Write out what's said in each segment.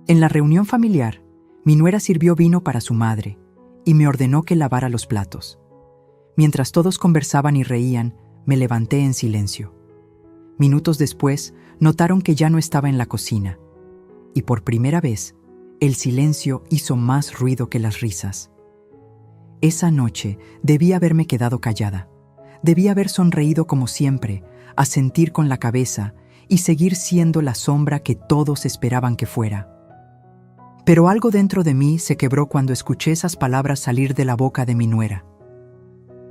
En la reunión familiar, mi nuera sirvió vino para su madre y me ordenó que lavara los platos. Mientras todos conversaban y reían, me levanté en silencio. Minutos después, notaron que ya no estaba en la cocina, y por primera vez, el silencio hizo más ruido que las risas. Esa noche debí haberme quedado callada. Debí haber sonreído como siempre, asentir con la cabeza y seguir siendo la sombra que todos esperaban que fuera. Pero algo dentro de mí se quebró cuando escuché esas palabras salir de la boca de mi nuera.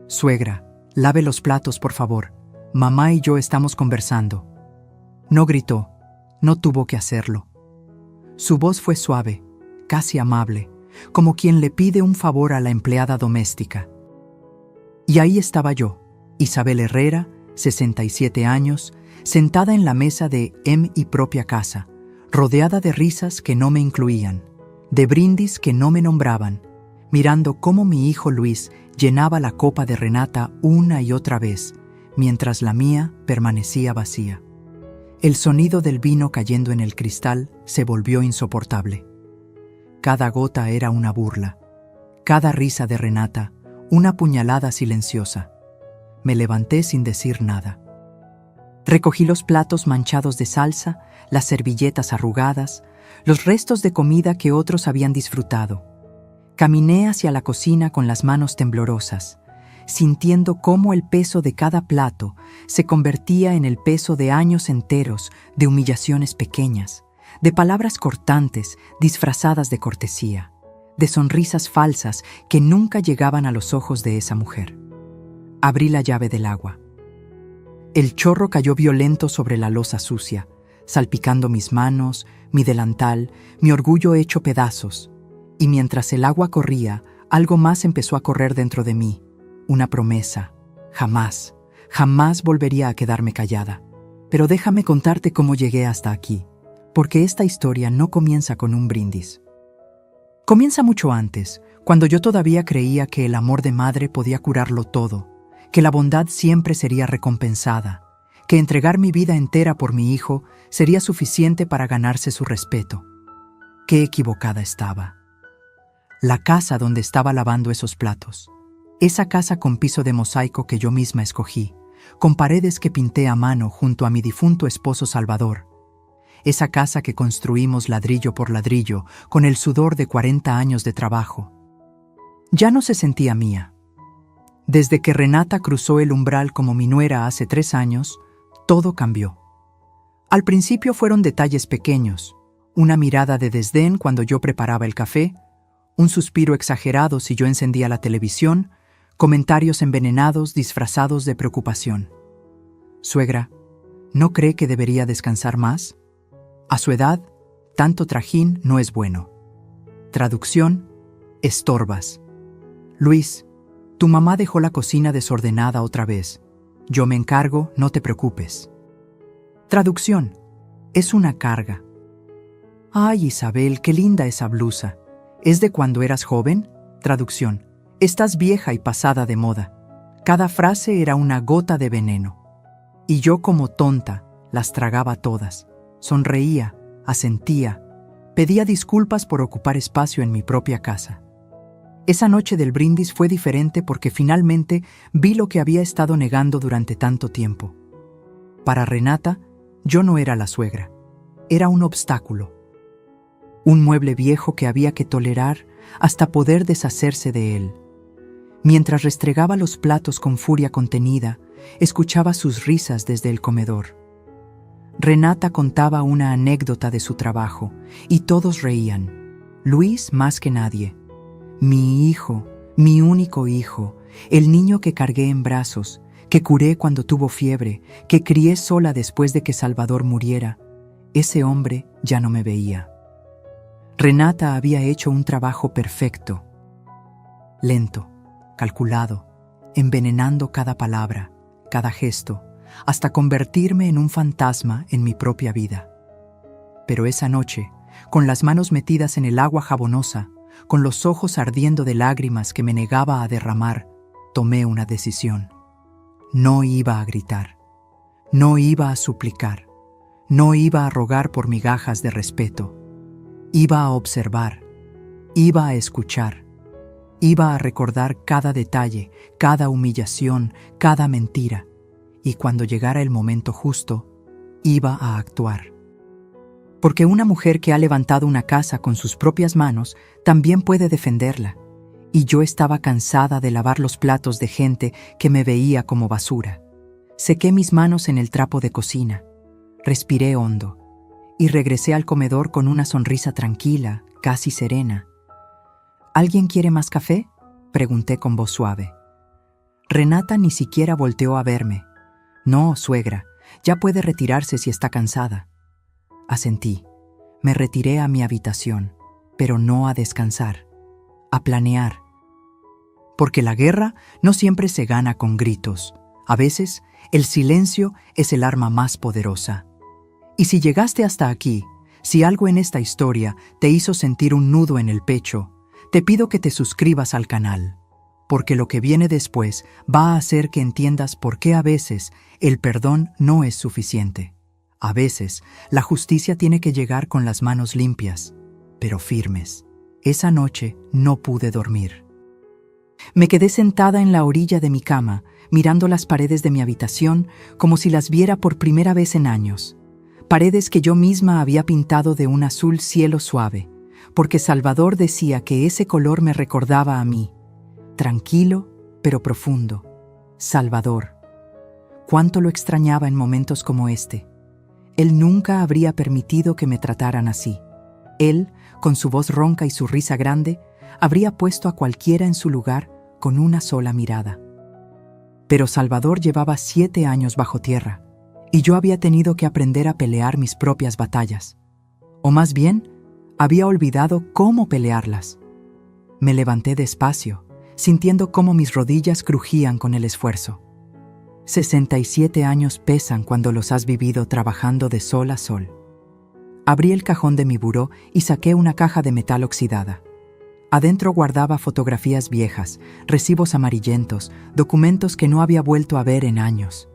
«Suegra, lave los platos, por favor. Mamá y yo estamos conversando». No gritó, no tuvo que hacerlo. Su voz fue suave, casi amable, como quien le pide un favor a la empleada doméstica. Y ahí estaba yo, Isabel Herrera, 67 años, sentada en la mesa de mi propia casa, rodeada de risas que no me incluían, de brindis que no me nombraban, mirando cómo mi hijo Luis llenaba la copa de Renata una y otra vez, mientras la mía permanecía vacía. El sonido del vino cayendo en el cristal se volvió insoportable. Cada gota era una burla, cada risa de Renata una puñalada silenciosa. Me levanté sin decir nada. Recogí los platos manchados de salsa, las servilletas arrugadas, los restos de comida que otros habían disfrutado. Caminé hacia la cocina con las manos temblorosas, sintiendo cómo el peso de cada plato se convertía en el peso de años enteros de humillaciones pequeñas, de palabras cortantes disfrazadas de cortesía, de sonrisas falsas que nunca llegaban a los ojos de esa mujer. Abrí la llave del agua. El chorro cayó violento sobre la loza sucia, salpicando mis manos, mi delantal, mi orgullo hecho pedazos. Y mientras el agua corría, algo más empezó a correr dentro de mí. Una promesa. Jamás, jamás volvería a quedarme callada. Pero déjame contarte cómo llegué hasta aquí, porque esta historia no comienza con un brindis. Comienza mucho antes, cuando yo todavía creía que el amor de madre podía curarlo todo, que la bondad siempre sería recompensada, que entregar mi vida entera por mi hijo sería suficiente para ganarse su respeto. Qué equivocada estaba. La casa donde estaba lavando esos platos, esa casa con piso de mosaico que yo misma escogí, con paredes que pinté a mano junto a mi difunto esposo Salvador, esa casa que construimos ladrillo por ladrillo con el sudor de 40 años de trabajo, ya no se sentía mía. Desde que Renata cruzó el umbral como mi nuera hace 3 años, todo cambió. Al principio fueron detalles pequeños, una mirada de desdén cuando yo preparaba el café, un suspiro exagerado si yo encendía la televisión, comentarios envenenados disfrazados de preocupación. «Suegra, ¿no cree que debería descansar más? A su edad, tanto trajín no es bueno. Traducción: estorbas. Luis, tu mamá dejó la cocina desordenada otra vez. Yo me encargo, no te preocupes. Traducción: es una carga. Ay, Isabel, qué linda esa blusa. ¿Es de cuando eras joven? Traducción: estás vieja y pasada de moda. Cada frase era una gota de veneno. Y yo, como tonta, las tragaba todas. Sonreía, asentía, pedía disculpas por ocupar espacio en mi propia casa. Esa noche del brindis fue diferente porque finalmente vi lo que había estado negando durante tanto tiempo. Para Renata, yo no era la suegra, era un obstáculo. Un mueble viejo que había que tolerar hasta poder deshacerse de él. Mientras restregaba los platos con furia contenida, escuchaba sus risas desde el comedor. Renata contaba una anécdota de su trabajo y todos reían, Luis más que nadie. Mi hijo, mi único hijo, el niño que cargué en brazos, que curé cuando tuvo fiebre, que crié sola después de que Salvador muriera, ese hombre ya no me veía. Renata había hecho un trabajo perfecto, lento, calculado, envenenando cada palabra, cada gesto, hasta convertirme en un fantasma en mi propia vida. Pero esa noche, con las manos metidas en el agua jabonosa, con los ojos ardiendo de lágrimas que me negaba a derramar, tomé una decisión. No iba a gritar, no iba a suplicar, no iba a rogar por migajas de respeto. Iba a observar, iba a escuchar, iba a recordar cada detalle, cada humillación, cada mentira, y cuando llegara el momento justo, iba a actuar. Porque una mujer que ha levantado una casa con sus propias manos también puede defenderla, y yo estaba cansada de lavar los platos de gente que me veía como basura. Sequé mis manos en el trapo de cocina, respiré hondo, y regresé al comedor con una sonrisa tranquila, casi serena. ¿Alguien quiere más café?, pregunté con voz suave. Renata ni siquiera volteó a verme. No, suegra, ya puede retirarse si está cansada. Asentí. Me retiré a mi habitación, pero no a descansar, a planear. Porque la guerra no siempre se gana con gritos. A veces, el silencio es el arma más poderosa. Y si llegaste hasta aquí, si algo en esta historia te hizo sentir un nudo en el pecho, te pido que te suscribas al canal, porque lo que viene después va a hacer que entiendas por qué a veces el perdón no es suficiente. A veces, la justicia tiene que llegar con las manos limpias, pero firmes. Esa noche no pude dormir. Me quedé sentada en la orilla de mi cama, mirando las paredes de mi habitación como si las viera por primera vez en años. Paredes que yo misma había pintado de un azul cielo suave, porque Salvador decía que ese color me recordaba a mí. Tranquilo, pero profundo. Salvador. Cuánto lo extrañaba en momentos como este. Él nunca habría permitido que me trataran así. Él, con su voz ronca y su risa grande, habría puesto a cualquiera en su lugar con una sola mirada. Pero Salvador llevaba 7 años bajo tierra, y yo había tenido que aprender a pelear mis propias batallas. O más bien, había olvidado cómo pelearlas. Me levanté despacio, sintiendo cómo mis rodillas crujían con el esfuerzo. 67 años pesan cuando los has vivido trabajando de sol a sol. Abrí el cajón de mi buró y saqué una caja de metal oxidada. Adentro guardaba fotografías viejas, recibos amarillentos, documentos que no había vuelto a ver en años.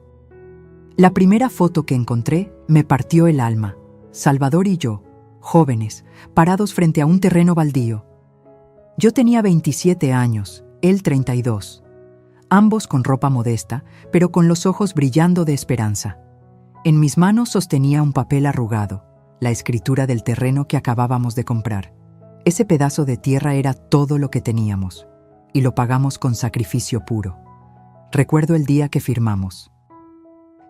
La primera foto que encontré me partió el alma. Salvador y yo, jóvenes, parados frente a un terreno baldío. Yo tenía 27 años, él 32. Ambos con ropa modesta, pero con los ojos brillando de esperanza. En mis manos sostenía un papel arrugado, la escritura del terreno que acabábamos de comprar. Ese pedazo de tierra era todo lo que teníamos, y lo pagamos con sacrificio puro. Recuerdo el día que firmamos.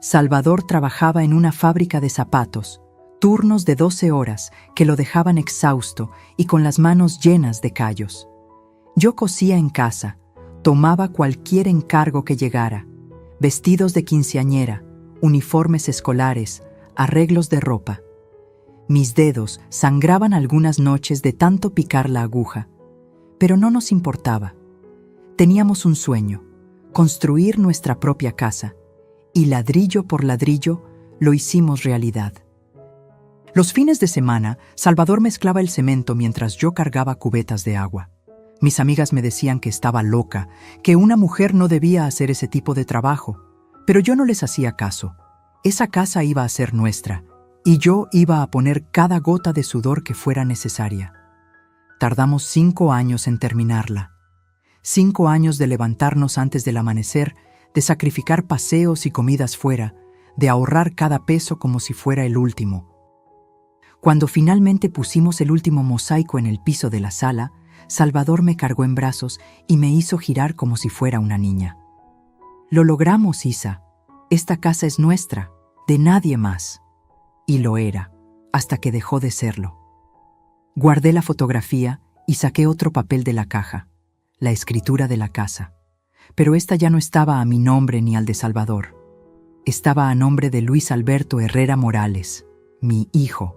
Salvador trabajaba en una fábrica de zapatos, turnos de 12 horas que lo dejaban exhausto y con las manos llenas de callos. Yo cosía en casa, tomaba cualquier encargo que llegara, vestidos de quinceañera, uniformes escolares, arreglos de ropa. Mis dedos sangraban algunas noches de tanto picar la aguja, pero no nos importaba. Teníamos un sueño, construir nuestra propia casa, y ladrillo por ladrillo lo hicimos realidad. Los fines de semana, Salvador mezclaba el cemento mientras yo cargaba cubetas de agua. Mis amigas me decían que estaba loca, que una mujer no debía hacer ese tipo de trabajo, pero yo no les hacía caso. Esa casa iba a ser nuestra, y yo iba a poner cada gota de sudor que fuera necesaria. Tardamos 5 años en terminarla. 5 años de levantarnos antes del amanecer, de sacrificar paseos y comidas fuera, de ahorrar cada peso como si fuera el último. Cuando finalmente pusimos el último mosaico en el piso de la sala, Salvador me cargó en brazos y me hizo girar como si fuera una niña. Lo logramos, Isa. Esta casa es nuestra, de nadie más. Y lo era, hasta que dejó de serlo. Guardé la fotografía y saqué otro papel de la caja, la escritura de la casa. Pero esta ya no estaba a mi nombre ni al de Salvador. Estaba a nombre de Luis Alberto Herrera Morales, mi hijo.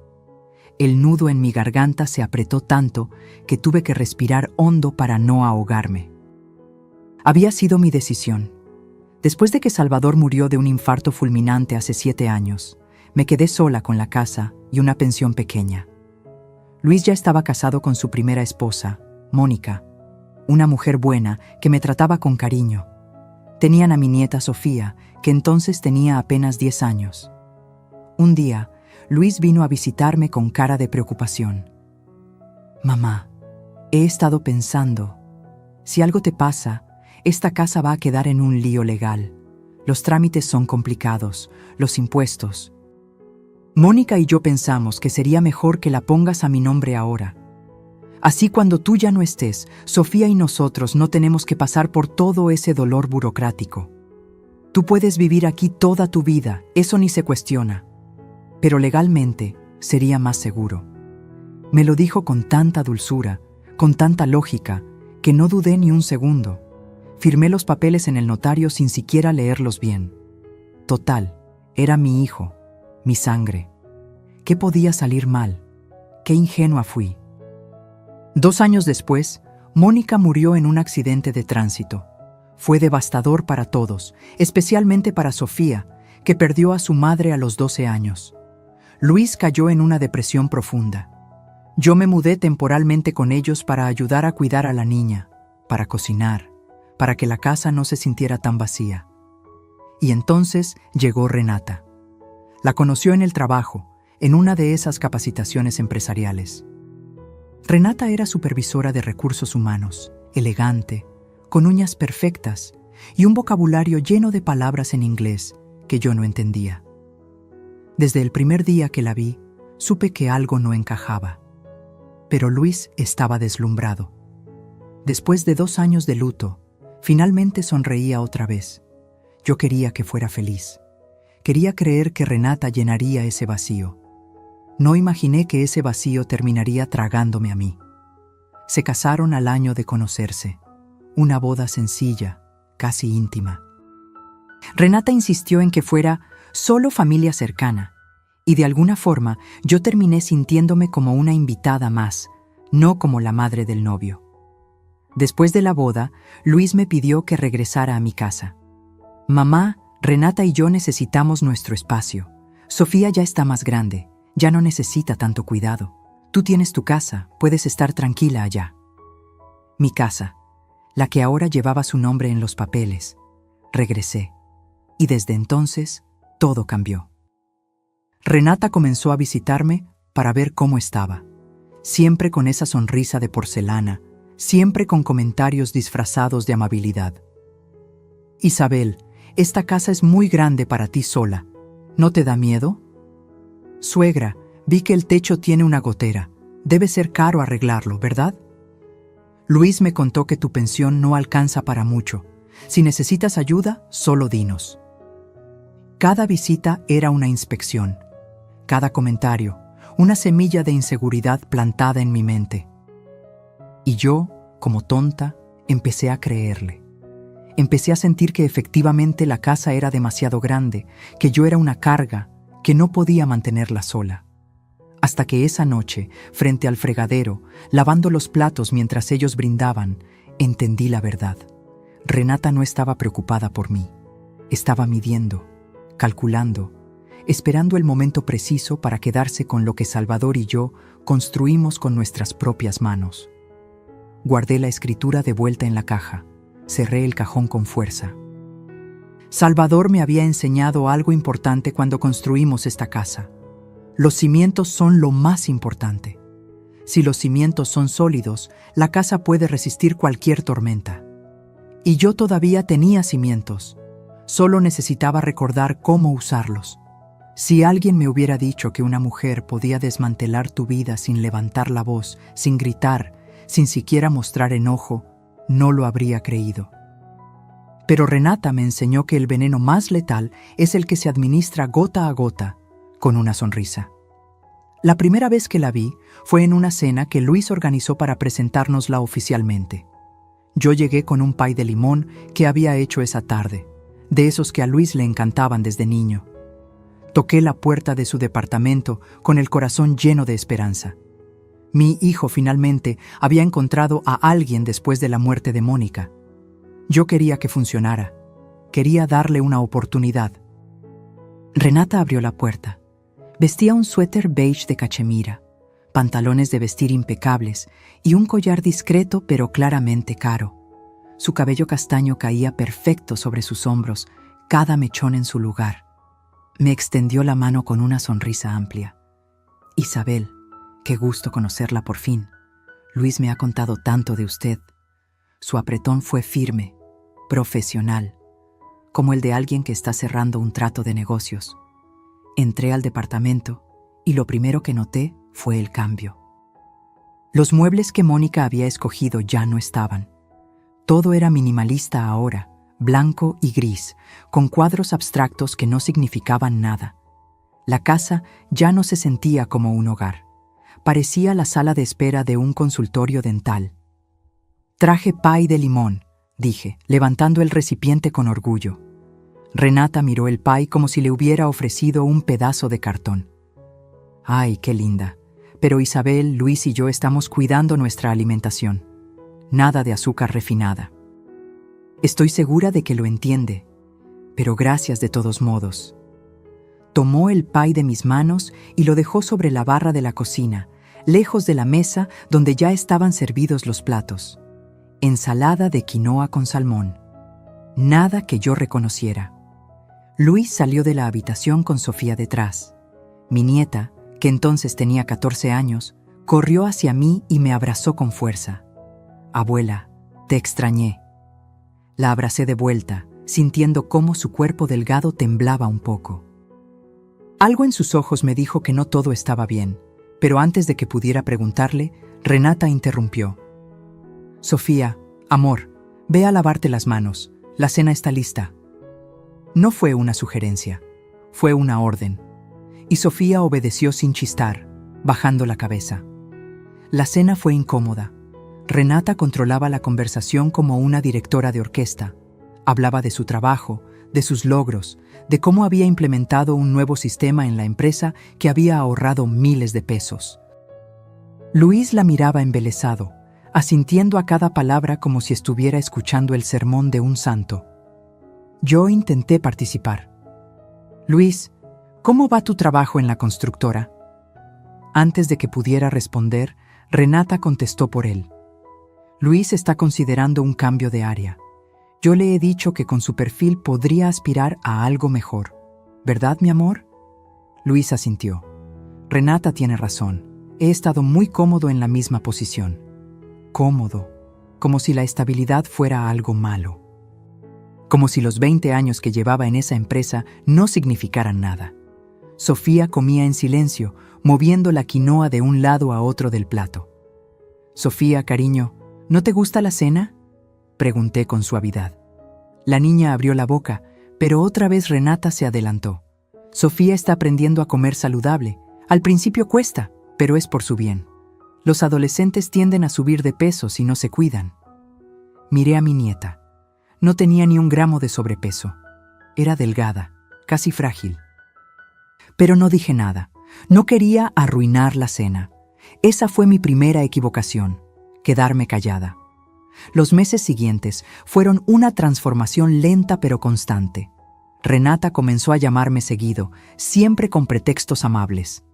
El nudo en mi garganta se apretó tanto que tuve que respirar hondo para no ahogarme. Había sido mi decisión. Después de que Salvador murió de un infarto fulminante hace 7 años, me quedé sola con la casa y una pensión pequeña. Luis ya estaba casado con su primera esposa, Mónica, una mujer buena que me trataba con cariño. Tenían a mi nieta Sofía, que entonces tenía apenas 10 años. Un día, Luis vino a visitarme con cara de preocupación. Mamá, he estado pensando, si algo te pasa, esta casa va a quedar en un lío legal. Los trámites son complicados, los impuestos. Mónica y yo pensamos que sería mejor que la pongas a mi nombre ahora. Así cuando tú ya no estés, Sofía y nosotros no tenemos que pasar por todo ese dolor burocrático. Tú puedes vivir aquí toda tu vida, eso ni se cuestiona. Pero legalmente sería más seguro. Me lo dijo con tanta dulzura, con tanta lógica, que no dudé ni un segundo. Firmé los papeles en el notario sin siquiera leerlos bien. Total, era mi hijo, mi sangre. ¿Qué podía salir mal? Qué ingenua fui. 2 años después, Mónica murió en un accidente de tránsito. Fue devastador para todos, especialmente para Sofía, que perdió a su madre a los 12 años. Luis cayó en una depresión profunda. Yo me mudé temporalmente con ellos para ayudar a cuidar a la niña, para cocinar, para que la casa no se sintiera tan vacía. Y entonces llegó Renata. La conoció en el trabajo, en una de esas capacitaciones empresariales. Renata era supervisora de recursos humanos, elegante, con uñas perfectas y un vocabulario lleno de palabras en inglés que yo no entendía. Desde el primer día que la vi, supe que algo no encajaba. Pero Luis estaba deslumbrado. Después de 2 años de luto, finalmente sonreía otra vez. Yo quería que fuera feliz. Quería creer que Renata llenaría ese vacío. No imaginé que ese vacío terminaría tragándome a mí. Se casaron al año de conocerse. Una boda sencilla, casi íntima. Renata insistió en que fuera solo familia cercana, y de alguna forma yo terminé sintiéndome como una invitada más, no como la madre del novio. Después de la boda, Luis me pidió que regresara a mi casa. Mamá, Renata y yo necesitamos nuestro espacio. Sofía ya está más grande, ya no necesita tanto cuidado. Tú tienes tu casa, puedes estar tranquila allá. Mi casa, la que ahora llevaba su nombre en los papeles. Regresé, y desde entonces todo cambió. Renata comenzó a visitarme para ver cómo estaba, siempre con esa sonrisa de porcelana, siempre con comentarios disfrazados de amabilidad. Isabel, esta casa es muy grande para ti sola. ¿No te da miedo? Suegra, vi que el techo tiene una gotera. Debe ser caro arreglarlo, ¿verdad? Luis me contó que tu pensión no alcanza para mucho. Si necesitas ayuda, solo dinos. Cada visita era una inspección. Cada comentario, una semilla de inseguridad plantada en mi mente. Y yo, como tonta, empecé a creerle. Empecé a sentir que efectivamente la casa era demasiado grande, que yo era una carga, que no podía mantenerla sola. Hasta que esa noche, frente al fregadero, lavando los platos mientras ellos brindaban, entendí la verdad. Renata no estaba preocupada por mí. Estaba midiendo, calculando, esperando el momento preciso para quedarse con lo que Salvador y yo construimos con nuestras propias manos. Guardé la escritura de vuelta en la caja. Cerré el cajón con fuerza. Salvador me había enseñado algo importante cuando construimos esta casa. Los cimientos son lo más importante. Si los cimientos son sólidos, la casa puede resistir cualquier tormenta. Y yo todavía tenía cimientos. Solo necesitaba recordar cómo usarlos. Si alguien me hubiera dicho que una mujer podía desmantelar tu vida sin levantar la voz, sin gritar, sin siquiera mostrar enojo, no lo habría creído. Pero Renata me enseñó que el veneno más letal es el que se administra gota a gota, con una sonrisa. La primera vez que la vi fue en una cena que Luis organizó para presentárnosla oficialmente. Yo llegué con un pay de limón que había hecho esa tarde, de esos que a Luis le encantaban desde niño. Toqué la puerta de su departamento con el corazón lleno de esperanza. Mi hijo finalmente había encontrado a alguien después de la muerte de Mónica. Yo quería que funcionara. Quería darle una oportunidad. Renata abrió la puerta. Vestía un suéter beige de cachemira, pantalones de vestir impecables y un collar discreto pero claramente caro. Su cabello castaño caía perfecto sobre sus hombros, cada mechón en su lugar. Me extendió la mano con una sonrisa amplia. Isabel, qué gusto conocerla por fin. Luis me ha contado tanto de usted. Su apretón fue firme, profesional, como el de alguien que está cerrando un trato de negocios. Entré al departamento y lo primero que noté fue el cambio. Los muebles que Mónica había escogido ya no estaban. Todo era minimalista ahora, blanco y gris, con cuadros abstractos que no significaban nada. La casa ya no se sentía como un hogar. Parecía la sala de espera de un consultorio dental. «Traje pay de limón», dije, levantando el recipiente con orgullo. Renata miró el pay como si le hubiera ofrecido un pedazo de cartón. «Ay, qué linda. Pero Isabel, Luis y yo estamos cuidando nuestra alimentación. Nada de azúcar refinada». Estoy segura de que lo entiende, pero gracias de todos modos. Tomó el pay de mis manos y lo dejó sobre la barra de la cocina, lejos de la mesa donde ya estaban servidos los platos. Ensalada de quinoa con salmón. Nada que yo reconociera. Luis salió de la habitación con Sofía detrás. Mi nieta, que entonces tenía 14 años, corrió hacia mí y me abrazó con fuerza. «Abuela, te extrañé». La abracé de vuelta, sintiendo cómo su cuerpo delgado temblaba un poco. Algo en sus ojos me dijo que no todo estaba bien, pero antes de que pudiera preguntarle, Renata interrumpió. «Sofía, amor, ve a lavarte las manos. La cena está lista». No fue una sugerencia, fue una orden. Y Sofía obedeció sin chistar, bajando la cabeza. La cena fue incómoda. Renata controlaba la conversación como una directora de orquesta. Hablaba de su trabajo, de sus logros, de cómo había implementado un nuevo sistema en la empresa que había ahorrado miles de pesos. Luis la miraba embelesado, asintiendo a cada palabra como si estuviera escuchando el sermón de un santo. Yo intenté participar. «Luis, ¿cómo va tu trabajo en la constructora?» Antes de que pudiera responder, Renata contestó por él. «Luis está considerando un cambio de área. Yo le he dicho que con su perfil podría aspirar a algo mejor. ¿Verdad, mi amor?» Luis asintió. «Renata tiene razón. He estado muy cómodo en la misma posición». Cómodo, como si la estabilidad fuera algo malo. Como si los 20 años que llevaba en esa empresa no significaran nada. Sofía comía en silencio, moviendo la quinoa de un lado a otro del plato. «Sofía, cariño, ¿no te gusta la cena?», pregunté con suavidad. La niña abrió la boca, pero otra vez Renata se adelantó. «Sofía está aprendiendo a comer saludable. Al principio cuesta, pero es por su bien. Los adolescentes tienden a subir de peso si no se cuidan». Miré a mi nieta. No tenía ni un gramo de sobrepeso. Era delgada, casi frágil. Pero no dije nada. No quería arruinar la cena. Esa fue mi primera equivocación, quedarme callada. Los meses siguientes fueron una transformación lenta pero constante. Renata comenzó a llamarme seguido, siempre con pretextos amables.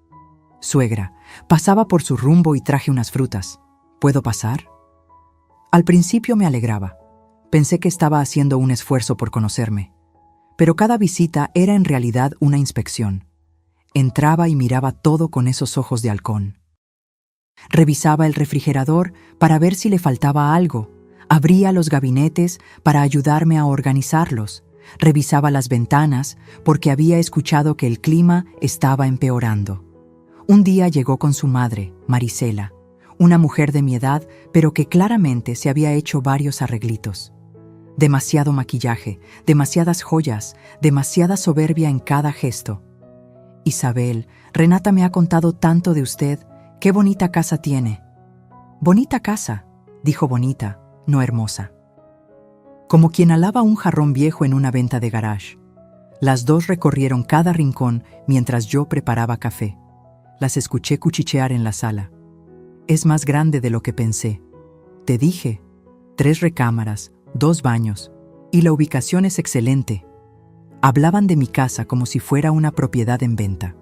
«Suegra, pasaba por su rumbo y traje unas frutas. ¿Puedo pasar?». Al principio me alegraba. Pensé que estaba haciendo un esfuerzo por conocerme. Pero cada visita era en realidad una inspección. Entraba y miraba todo con esos ojos de halcón. Revisaba el refrigerador para ver si le faltaba algo. Abría los gabinetes para ayudarme a organizarlos. Revisaba las ventanas porque había escuchado que el clima estaba empeorando. Un día llegó con su madre, Marisela, una mujer de mi edad, pero que claramente se había hecho varios arreglitos. Demasiado maquillaje, demasiadas joyas, demasiada soberbia en cada gesto. «Isabel, Renata me ha contado tanto de usted. ¡Qué bonita casa tiene!». «Bonita casa», dijo bonita, no hermosa. Como quien alaba un jarrón viejo en una venta de garage. Las dos recorrieron cada rincón mientras yo preparaba café. Las escuché cuchichear en la sala. «Es más grande de lo que pensé. Te dije, 3 recámaras, 2 baños, y la ubicación es excelente». Hablaban de mi casa como si fuera una propiedad en venta.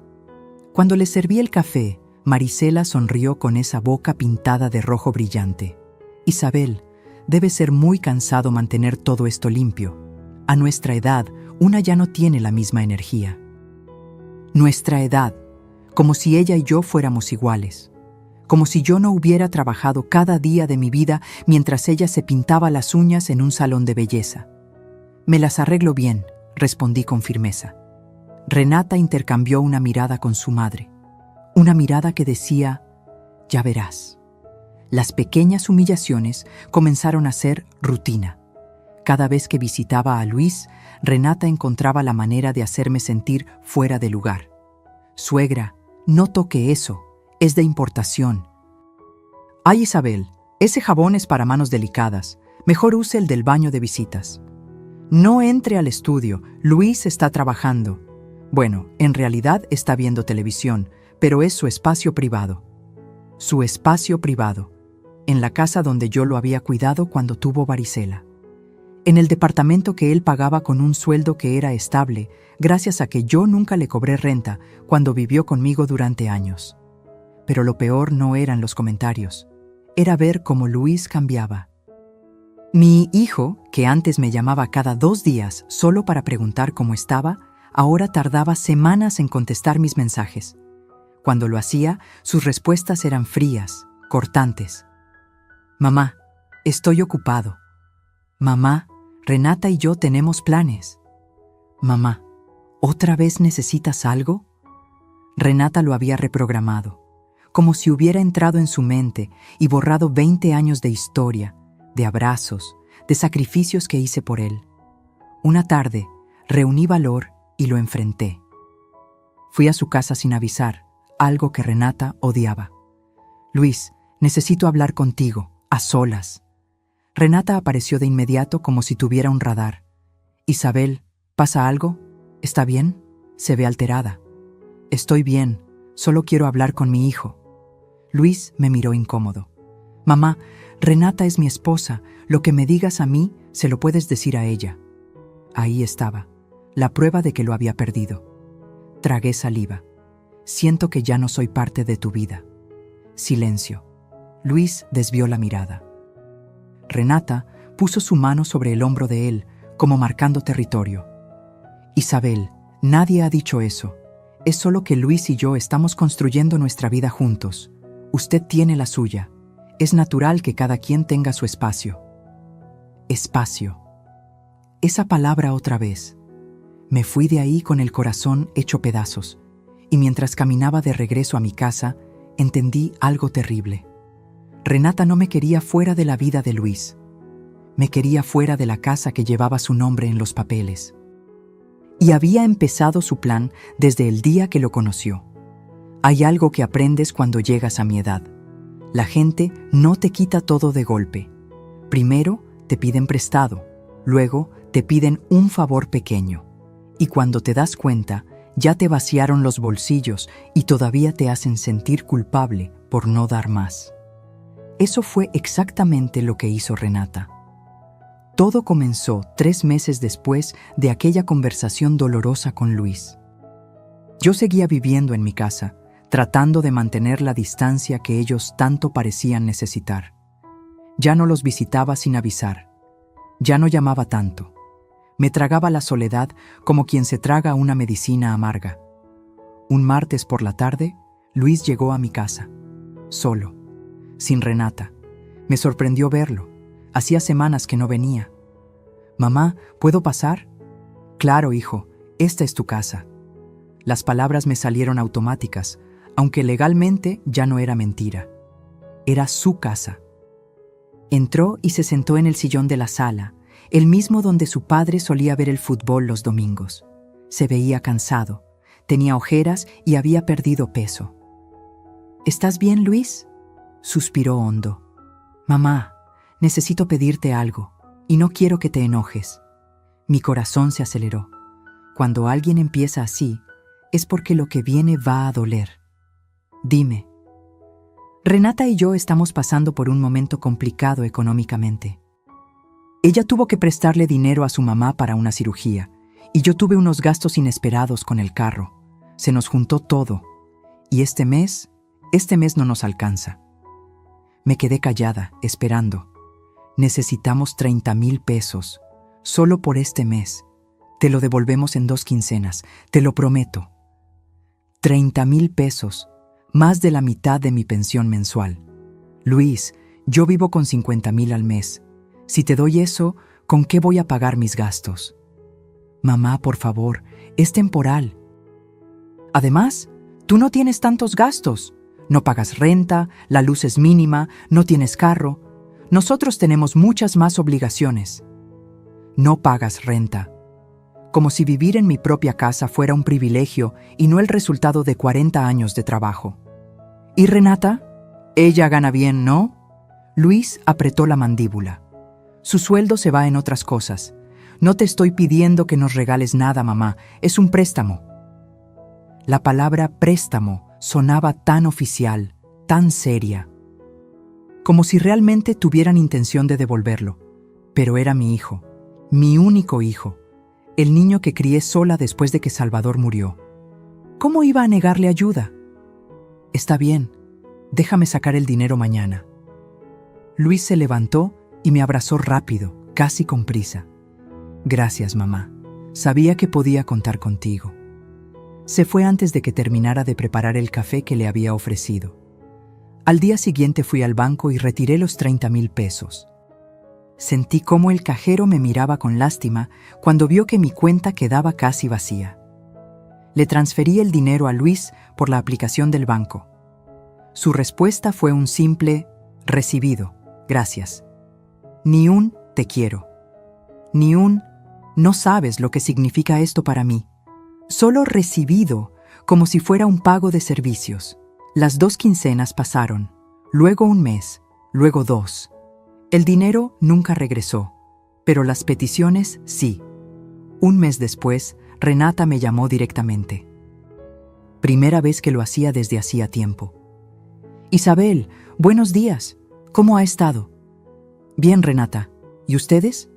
Cuando les serví el café, Marisela sonrió con esa boca pintada de rojo brillante. «Isabel, debe ser muy cansado mantener todo esto limpio. A nuestra edad, una ya no tiene la misma energía». Nuestra edad, como si ella y yo fuéramos iguales. como si yo no hubiera trabajado cada día de mi vida mientras ella se pintaba las uñas en un salón de belleza. «Me las arreglo bien», respondí con firmeza. Renata intercambió una mirada con su madre, una mirada que decía: «Ya verás». Las pequeñas humillaciones comenzaron a ser rutina. Cada vez que visitaba a Luis, Renata encontraba la manera de hacerme sentir fuera de lugar. «Suegra, no toque eso, es de importación». «Ay, Isabel, ese jabón es para manos delicadas, mejor use el del baño de visitas». «No entre al estudio, Luis está trabajando». «Bueno, en realidad está viendo televisión, pero es su espacio privado». Su espacio privado, en la casa donde yo lo había cuidado cuando tuvo varicela. En el departamento que él pagaba con un sueldo que era estable, gracias a que yo nunca le cobré renta cuando vivió conmigo durante años. Pero lo peor no eran los comentarios, era ver cómo Luis cambiaba. Mi hijo, que antes me llamaba cada 2 días solo para preguntar cómo estaba, ahora tardaba semanas en contestar mis mensajes. Cuando lo hacía, sus respuestas eran frías, cortantes. «Mamá, estoy ocupado». «Mamá, Renata y yo tenemos planes». «Mamá, ¿otra vez necesitas algo?». Renata lo había reprogramado, como si hubiera entrado en su mente y borrado 20 años de historia, de abrazos, de sacrificios que hice por él. Una tarde, reuní valor y lo enfrenté. Fui a su casa sin avisar, algo que Renata odiaba. «Luis, necesito hablar contigo, a solas». Renata apareció de inmediato como si tuviera un radar. «Isabel, ¿pasa algo? ¿Está bien?». Se ve alterada. «Estoy bien, solo quiero hablar con mi hijo». Luis me miró incómodo. «Mamá, Renata es mi esposa, lo que me digas a mí, se lo puedes decir a ella». Ahí estaba, la prueba de que lo había perdido. Tragué saliva. «Siento que ya no soy parte de tu vida». Silencio. Luis desvió la mirada. Renata puso su mano sobre el hombro de él, como marcando territorio. «Isabel, nadie ha dicho eso. Es solo que Luis y yo estamos construyendo nuestra vida juntos. Usted tiene la suya. Es natural que cada quien tenga su espacio». Espacio. Esa palabra otra vez. Me fui de ahí con el corazón hecho pedazos, y mientras caminaba de regreso a mi casa, entendí algo terrible. Renata no me quería fuera de la vida de Luis. Me quería fuera de la casa que llevaba su nombre en los papeles. Y había empezado su plan desde el día que lo conoció. Hay algo que aprendes cuando llegas a mi edad. La gente no te quita todo de golpe. Primero te piden prestado, luego te piden un favor pequeño. Y cuando te das cuenta, ya te vaciaron los bolsillos y todavía te hacen sentir culpable por no dar más. Eso fue exactamente lo que hizo Renata. Todo comenzó 3 meses después de aquella conversación dolorosa con Luis. Yo seguía viviendo en mi casa, tratando de mantener la distancia que ellos tanto parecían necesitar. Ya no los visitaba sin avisar. Ya no llamaba tanto. Me tragaba la soledad como quien se traga una medicina amarga. Un martes por la tarde, Luis llegó a mi casa, solo, sin Renata. Me sorprendió verlo. Hacía semanas que no venía. «Mamá, ¿puedo pasar?». «Claro, hijo, esta es tu casa». Las palabras me salieron automáticas, aunque legalmente ya no era mentira. Era su casa. Entró y se sentó en el sillón de la sala, el mismo donde su padre solía ver el fútbol los domingos. Se veía cansado, tenía ojeras y había perdido peso. «¿Estás bien, Luis?», suspiró hondo. «Mamá, necesito pedirte algo, y no quiero que te enojes». Mi corazón se aceleró. Cuando alguien empieza así, es porque lo que viene va a doler. «Dime». «Renata y yo estamos pasando por un momento complicado económicamente. Ella tuvo que prestarle dinero a su mamá para una cirugía, y yo tuve unos gastos inesperados con el carro. Se nos juntó todo, y este mes no nos alcanza». Me quedé callada, esperando. «Necesitamos 30,000 pesos, solo por este mes. Te lo devolvemos en 2 quincenas, te lo prometo». 30,000 pesos, más de la mitad de mi pensión mensual. Luis, yo vivo con 50,000 al mes. Si te doy eso, ¿con qué voy a pagar mis gastos? Mamá, por favor, es temporal. Además, tú no tienes tantos gastos. No pagas renta, la luz es mínima, no tienes carro. Nosotros tenemos muchas más obligaciones. No pagas renta. Como si vivir en mi propia casa fuera un privilegio y no el resultado de 40 años de trabajo. ¿Y Renata? Ella gana bien, ¿no? Luis apretó la mandíbula. Su sueldo se va en otras cosas. No te estoy pidiendo que nos regales nada, mamá. Es un préstamo. La palabra préstamo sonaba tan oficial, tan seria. Como si realmente tuvieran intención de devolverlo. Pero era mi hijo, mi único hijo, el niño que crié sola después de que Salvador murió. ¿Cómo iba a negarle ayuda? Está bien, déjame sacar el dinero mañana. Luis se levantó y me abrazó rápido, casi con prisa. Gracias, mamá. Sabía que podía contar contigo. Se fue antes de que terminara de preparar el café que le había ofrecido. Al día siguiente fui al banco y retiré los 30,000 pesos. Sentí cómo el cajero me miraba con lástima cuando vio que mi cuenta quedaba casi vacía. Le transferí el dinero a Luis por la aplicación del banco. Su respuesta fue un simple recibido, gracias. Ni un te quiero. Ni un no sabes lo que significa esto para mí. Solo recibido, como si fuera un pago de servicios. Las 2 quincenas pasaron, luego un mes, luego 2. El dinero nunca regresó, pero las peticiones sí. Un mes después, Renata me llamó directamente. Primera vez que lo hacía desde hacía tiempo. Isabel, buenos días. ¿Cómo ha estado? Bien, Renata. ¿Y ustedes?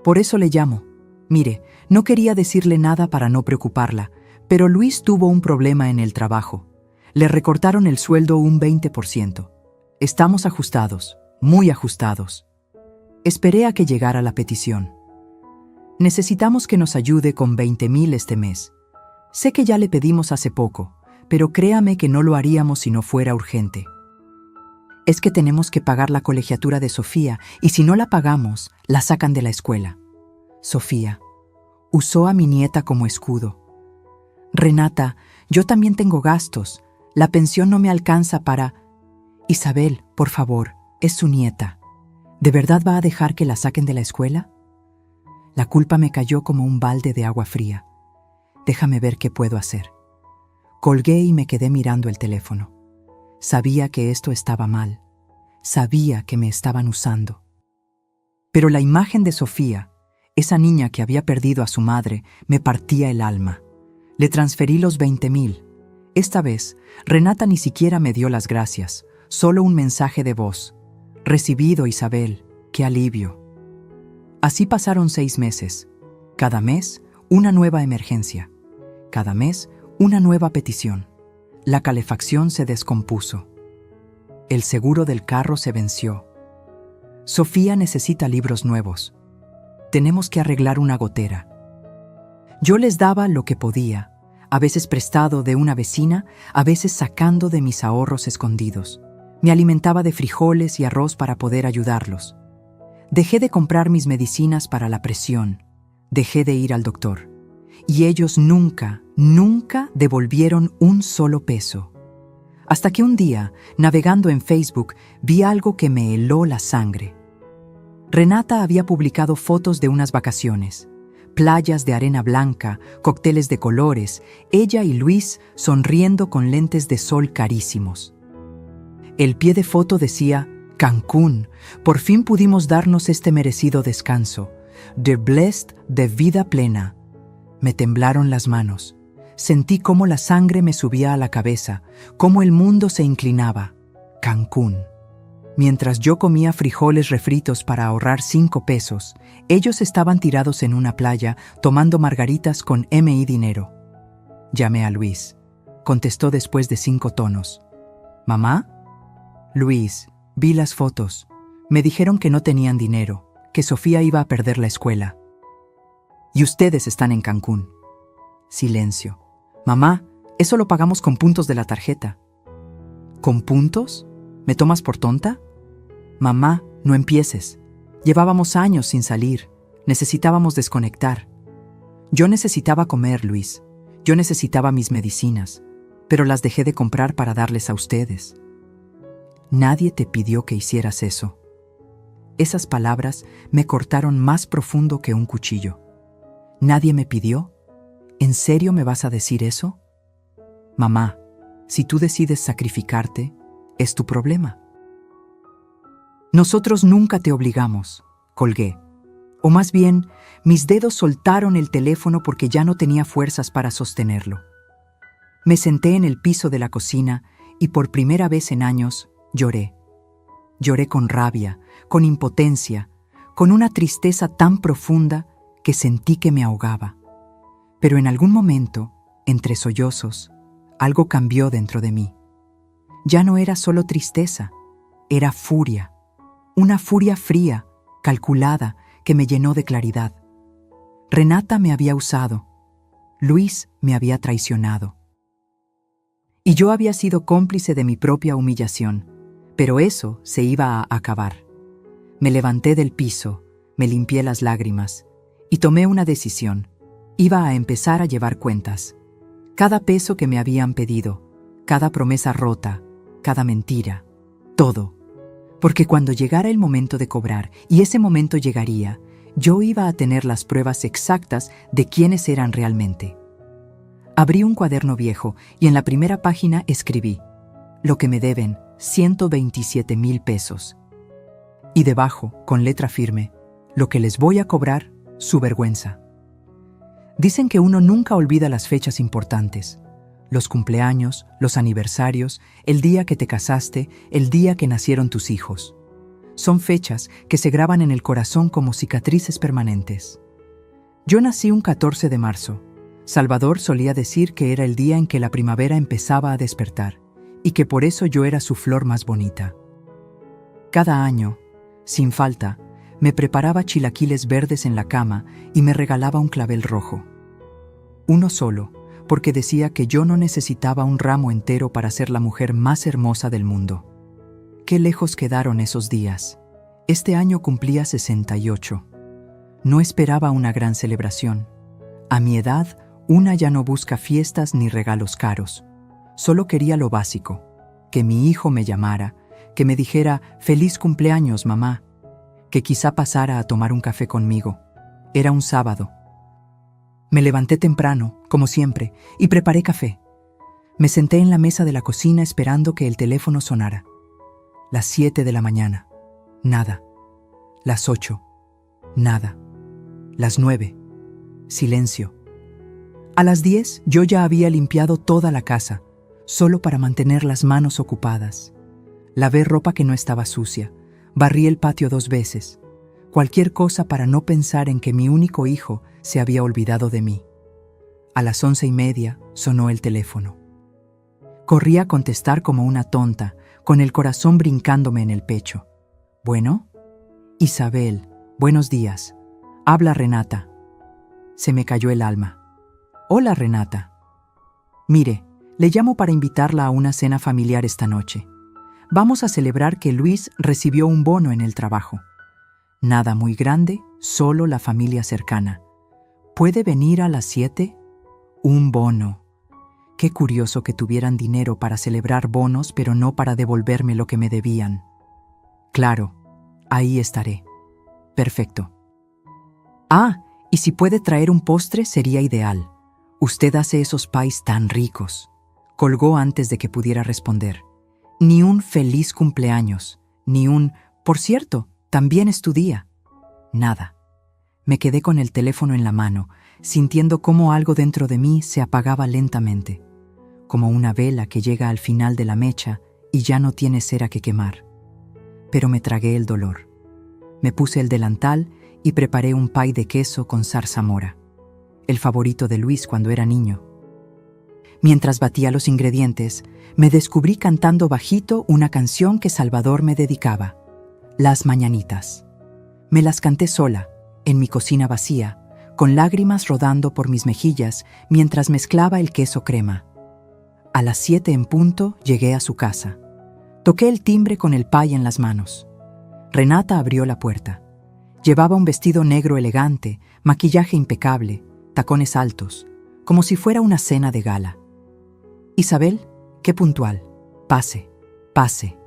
Por eso le llamo. Mire, no quería decirle nada para no preocuparla, pero Luis tuvo un problema en el trabajo. Le recortaron el sueldo un 20%. Estamos ajustados, muy ajustados. Esperé a que llegara la petición. Necesitamos que nos ayude con 20,000 este mes. Sé que ya le pedimos hace poco, pero créame que no lo haríamos si no fuera urgente. Es que tenemos que pagar la colegiatura de Sofía y si no la pagamos, la sacan de la escuela. Sofía usó a mi nieta como escudo. Renata, yo también tengo gastos. La pensión no me alcanza para... Isabel, por favor, es su nieta. ¿De verdad va a dejar que la saquen de la escuela? La culpa me cayó como un balde de agua fría. Déjame ver qué puedo hacer. Colgué y me quedé mirando el teléfono. Sabía que esto estaba mal. Sabía que me estaban usando. Pero la imagen de Sofía, esa niña que había perdido a su madre, me partía el alma. Le transferí los 20,000. Esta vez, Renata ni siquiera me dio las gracias, solo un mensaje de voz. Recibido, Isabel, qué alivio. Así pasaron 6 meses. Cada mes, una nueva emergencia. Cada mes, una nueva petición. La calefacción se descompuso. El seguro del carro se venció. Sofía necesita libros nuevos. Tenemos que arreglar una gotera. Yo les daba lo que podía, a veces prestado de una vecina, a veces sacando de mis ahorros escondidos. Me alimentaba de frijoles y arroz para poder ayudarlos. Dejé de comprar mis medicinas para la presión. Dejé de ir al doctor. Y ellos nunca devolvieron un solo peso. Hasta que un día, navegando en Facebook, vi algo que me heló la sangre. Renata había publicado fotos de unas vacaciones. Playas de arena blanca, cócteles de colores, ella y Luis sonriendo con lentes de sol carísimos. El pie de foto decía, Cancún, por fin pudimos darnos este merecido descanso. The blessed de vida plena. Me temblaron las manos. Sentí cómo la sangre me subía a la cabeza, cómo el mundo se inclinaba. Cancún. Mientras yo comía frijoles refritos para ahorrar 5 pesos, ellos estaban tirados en una playa tomando margaritas con M.I. dinero. Llamé a Luis. Contestó después de 5 tonos. ¿Mamá? Luis, vi las fotos. Me dijeron que no tenían dinero, que Sofía iba a perder la escuela. Y ustedes están en Cancún. Silencio. Mamá, eso lo pagamos con puntos de la tarjeta. ¿Con puntos? ¿Me tomas por tonta? Mamá, no empieces. Llevábamos años sin salir. Necesitábamos desconectar. Yo necesitaba comer, Luis. Yo necesitaba mis medicinas, pero las dejé de comprar para darles a ustedes. Nadie te pidió que hicieras eso. Esas palabras me cortaron más profundo que un cuchillo. ¿Nadie me pidió? ¿En serio me vas a decir eso? Mamá, si tú decides sacrificarte, es tu problema. Nosotros nunca te obligamos, colgué. O más bien, mis dedos soltaron el teléfono porque ya no tenía fuerzas para sostenerlo. Me senté en el piso de la cocina y por primera vez en años lloré. Lloré con rabia, con impotencia, con una tristeza tan profunda que sentí que me ahogaba. Pero en algún momento, entre sollozos, algo cambió dentro de mí. Ya no era solo tristeza, era furia. Una furia fría, calculada, que me llenó de claridad. Renata me había usado. Luis me había traicionado. Y yo había sido cómplice de mi propia humillación, pero eso se iba a acabar. Me levanté del piso, me limpié las lágrimas y tomé una decisión. Iba a empezar a llevar cuentas. Cada peso que me habían pedido, cada promesa rota, cada mentira, todo. Porque cuando llegara el momento de cobrar, y ese momento llegaría, yo iba a tener las pruebas exactas de quiénes eran realmente. Abrí un cuaderno viejo y en la primera página escribí: lo que me deben, 127,000 pesos. Y debajo, con letra firme, lo que les voy a cobrar, su vergüenza. Dicen que uno nunca olvida las fechas importantes. Los cumpleaños, los aniversarios, el día que te casaste, el día que nacieron tus hijos. Son fechas que se graban en el corazón como cicatrices permanentes. Yo nací un 14 de marzo. Salvador solía decir que era el día en que la primavera empezaba a despertar y que por eso yo era su flor más bonita. Cada año, sin falta, me preparaba chilaquiles verdes en la cama y me regalaba un clavel rojo. Uno solo, porque decía que yo no necesitaba un ramo entero para ser la mujer más hermosa del mundo. Qué lejos quedaron esos días. Este año cumplía 68. No esperaba una gran celebración. A mi edad, una ya no busca fiestas ni regalos caros. Solo quería lo básico, que mi hijo me llamara, que me dijera «Feliz cumpleaños, mamá», que quizá pasara a tomar un café conmigo. Era un sábado. Me levanté temprano, como siempre, y preparé café. Me senté en la mesa de la cocina esperando que el teléfono sonara. Las 7 de la mañana. Nada. Las 8. Nada. Las 9. Silencio. A las 10 yo ya había limpiado toda la casa, solo para mantener las manos ocupadas. Lavé ropa que no estaba sucia. Barrí el patio 2 veces. Cualquier cosa para no pensar en que mi único hijo se había olvidado de mí. A las 11:30 sonó el teléfono. Corrí a contestar como una tonta, con el corazón brincándome en el pecho. ¿Bueno? Isabel, buenos días. Habla Renata. Se me cayó el alma. Hola, Renata. Mire, le llamo para invitarla a una cena familiar esta noche. Vamos a celebrar que Luis recibió un bono en el trabajo. Nada muy grande, solo la familia cercana. ¿Puede venir a las 7? Un bono. Qué curioso que tuvieran dinero para celebrar bonos, pero no para devolverme lo que me debían. Claro, ahí estaré. Perfecto. Ah, y si puede traer un postre sería ideal. Usted hace esos pies tan ricos. Colgó antes de que pudiera responder. Ni un feliz cumpleaños, ni un, por cierto, también es tu día. Nada. Me quedé con el teléfono en la mano, sintiendo cómo algo dentro de mí se apagaba lentamente, como una vela que llega al final de la mecha y ya no tiene cera que quemar. Pero me tragué el dolor. Me puse el delantal y preparé un pie de queso con zarzamora, el favorito de Luis cuando era niño. Mientras batía los ingredientes, me descubrí cantando bajito una canción que Salvador me dedicaba, Las Mañanitas. Me las canté sola, en mi cocina vacía, con lágrimas rodando por mis mejillas mientras mezclaba el queso crema. A las 7 en punto llegué a su casa. Toqué el timbre con el pay en las manos. Renata abrió la puerta. Llevaba un vestido negro elegante, maquillaje impecable, tacones altos, como si fuera una cena de gala. «Isabel, qué puntual. Pase, pase».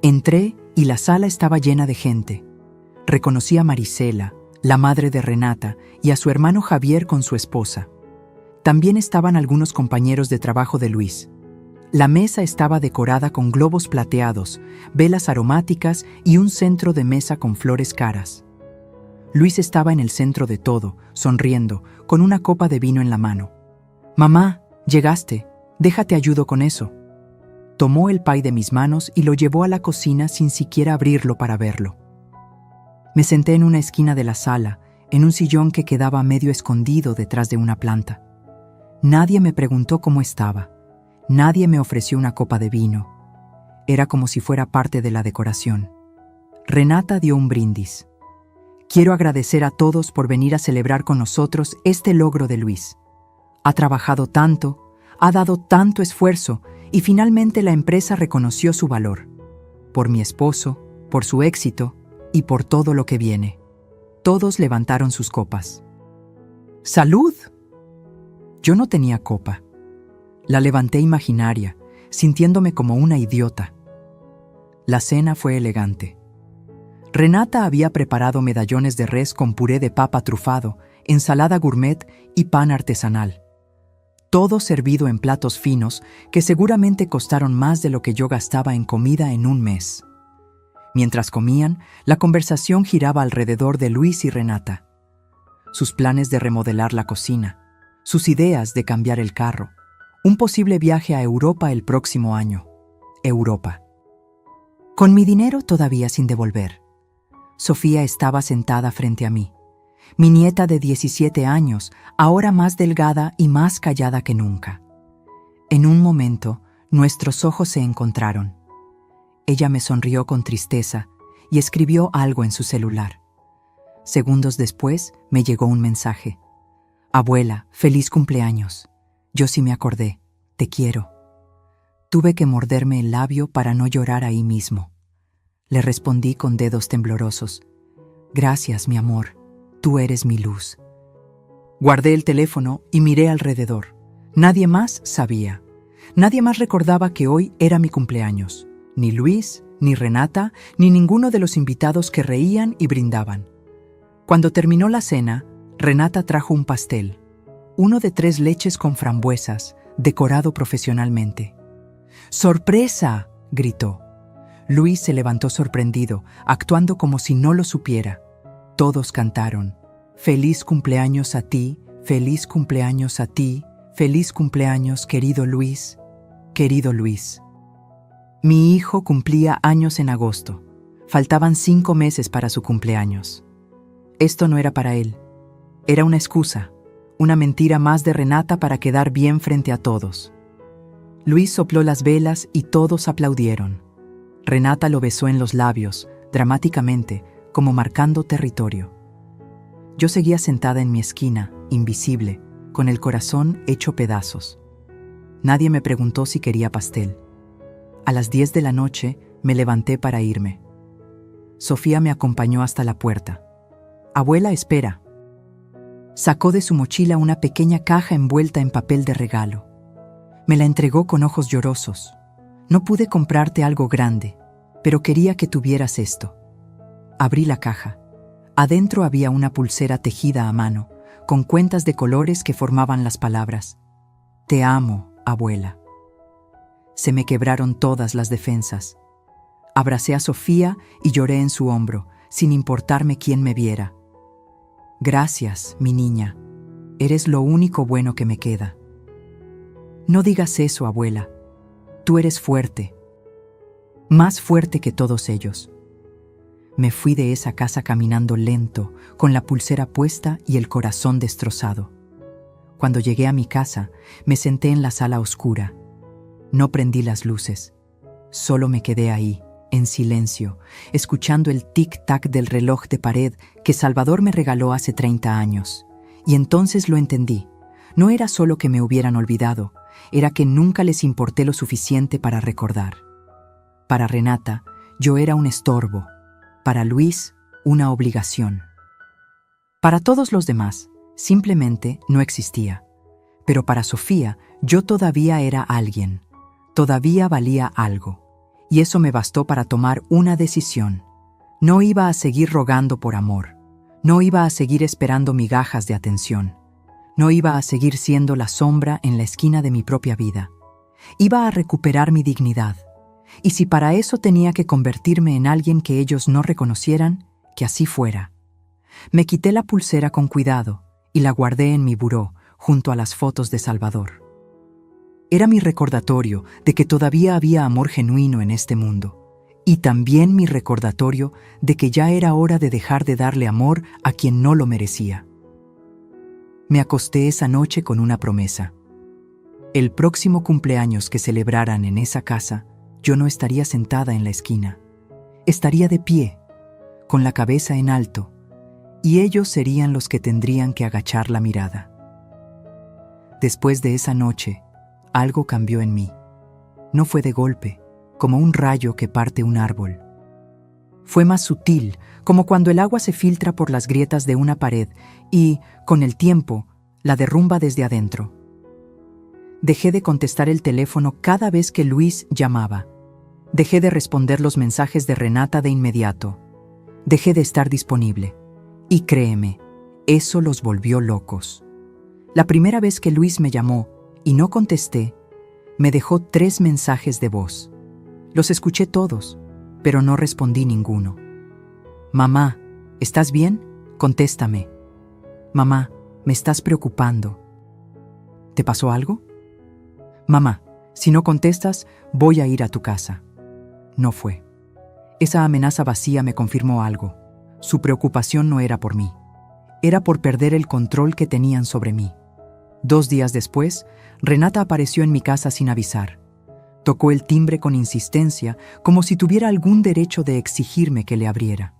Entré y la sala estaba llena de gente. Reconocí a Marisela, la madre de Renata, y a su hermano Javier con su esposa. También estaban algunos compañeros de trabajo de Luis. La mesa estaba decorada con globos plateados, velas aromáticas y un centro de mesa con flores caras. Luis estaba en el centro de todo, sonriendo, con una copa de vino en la mano. «Mamá, llegaste. Déjate ayudo con eso». Tomó el pay de mis manos y lo llevó a la cocina sin siquiera abrirlo para verlo. Me senté en una esquina de la sala, en un sillón que quedaba medio escondido detrás de una planta. Nadie me preguntó cómo estaba. Nadie me ofreció una copa de vino. Era como si fuera parte de la decoración. Renata dio un brindis. «Quiero agradecer a todos por venir a celebrar con nosotros este logro de Luis. Ha trabajado tanto, ha dado tanto esfuerzo y finalmente la empresa reconoció su valor. Por mi esposo, por su éxito y por todo lo que viene». Todos levantaron sus copas. «¡Salud!». Yo no tenía copa. La levanté imaginaria, sintiéndome como una idiota. La cena fue elegante. Renata había preparado medallones de res con puré de papa trufado, ensalada gourmet y pan artesanal. Todo servido en platos finos que seguramente costaron más de lo que yo gastaba en comida en un mes. Mientras comían, la conversación giraba alrededor de Luis y Renata. Sus planes de remodelar la cocina, sus ideas de cambiar el carro, un posible viaje a Europa el próximo año. Europa. Con mi dinero todavía sin devolver. Sofía estaba sentada frente a mí. Mi nieta de 17 años, ahora más delgada y más callada que nunca. En un momento, nuestros ojos se encontraron. Ella me sonrió con tristeza y escribió algo en su celular. Segundos después, me llegó un mensaje. «Abuela, feliz cumpleaños. Yo sí me acordé. Te quiero». Tuve que morderme el labio para no llorar ahí mismo. Le respondí con dedos temblorosos. «Gracias, mi amor. Tú eres mi luz». Guardé el teléfono y miré alrededor. Nadie más sabía. Nadie más recordaba que hoy era mi cumpleaños. Ni Luis, ni Renata, ni ninguno de los invitados que reían y brindaban. Cuando terminó la cena, Renata trajo un pastel. Uno de 3 leches con frambuesas, decorado profesionalmente. «¡Sorpresa!», gritó. Luis se levantó sorprendido, actuando como si no lo supiera. Todos cantaron: «Feliz cumpleaños a ti, feliz cumpleaños a ti, feliz cumpleaños, querido Luis, querido Luis». Mi hijo cumplía años en agosto. Faltaban 5 meses para su cumpleaños. Esto no era para él. Era una excusa, una mentira más de Renata para quedar bien frente a todos. Luis sopló las velas y todos aplaudieron. Renata lo besó en los labios, dramáticamente, como marcando territorio. Yo seguía sentada en mi esquina, invisible, con el corazón hecho pedazos. Nadie me preguntó si quería pastel. A las 10 de la noche me levanté para irme. Sofía me acompañó hasta la puerta. «Abuela, espera». Sacó de su mochila una pequeña caja envuelta en papel de regalo. Me la entregó con ojos llorosos. «No pude comprarte algo grande, pero quería que tuvieras esto». Abrí la caja. Adentro había una pulsera tejida a mano, con cuentas de colores que formaban las palabras: «Te amo, abuela». Se me quebraron todas las defensas. Abracé a Sofía y lloré en su hombro, sin importarme quién me viera. «Gracias, mi niña. Eres lo único bueno que me queda». «No digas eso, abuela. Tú eres fuerte. Más fuerte que todos ellos». Me fui de esa casa caminando lento, con la pulsera puesta y el corazón destrozado. Cuando llegué a mi casa, me senté en la sala oscura. No prendí las luces. Solo me quedé ahí, en silencio, escuchando el tic-tac del reloj de pared que Salvador me regaló hace 30 años. Y entonces lo entendí. No era solo que me hubieran olvidado, era que nunca les importé lo suficiente para recordar. Para Renata, yo era un estorbo. Para Luis, una obligación. Para todos los demás, simplemente no existía. Pero para Sofía, yo todavía era alguien. Todavía valía algo. Y eso me bastó para tomar una decisión. No iba a seguir rogando por amor. No iba a seguir esperando migajas de atención. No iba a seguir siendo la sombra en la esquina de mi propia vida. Iba a recuperar mi dignidad. Y si para eso tenía que convertirme en alguien que ellos no reconocieran, que así fuera. Me quité la pulsera con cuidado y la guardé en mi buró junto a las fotos de Salvador. Era mi recordatorio de que todavía había amor genuino en este mundo. Y también mi recordatorio de que ya era hora de dejar de darle amor a quien no lo merecía. Me acosté esa noche con una promesa. El próximo cumpleaños que celebraran en esa casa, yo no estaría sentada en la esquina. Estaría de pie, con la cabeza en alto, y ellos serían los que tendrían que agachar la mirada. Después de esa noche, algo cambió en mí. No fue de golpe, como un rayo que parte un árbol. Fue más sutil, como cuando el agua se filtra por las grietas de una pared y, con el tiempo, la derrumba desde adentro. Dejé de contestar el teléfono cada vez que Luis llamaba. Dejé de responder los mensajes de Renata de inmediato. Dejé de estar disponible. Y créeme, eso los volvió locos. La primera vez que Luis me llamó y no contesté, me dejó 3 mensajes de voz. Los escuché todos, pero no respondí ninguno. Mamá, ¿estás bien? Contéstame. Mamá, me estás preocupando. ¿Te pasó algo? Mamá, si no contestas, voy a ir a tu casa. No fue. Esa amenaza vacía me confirmó algo. Su preocupación no era por mí. Era por perder el control que tenían sobre mí. 2 días después, Renata apareció en mi casa sin avisar. Tocó el timbre con insistencia, como si tuviera algún derecho de exigirme que le abriera.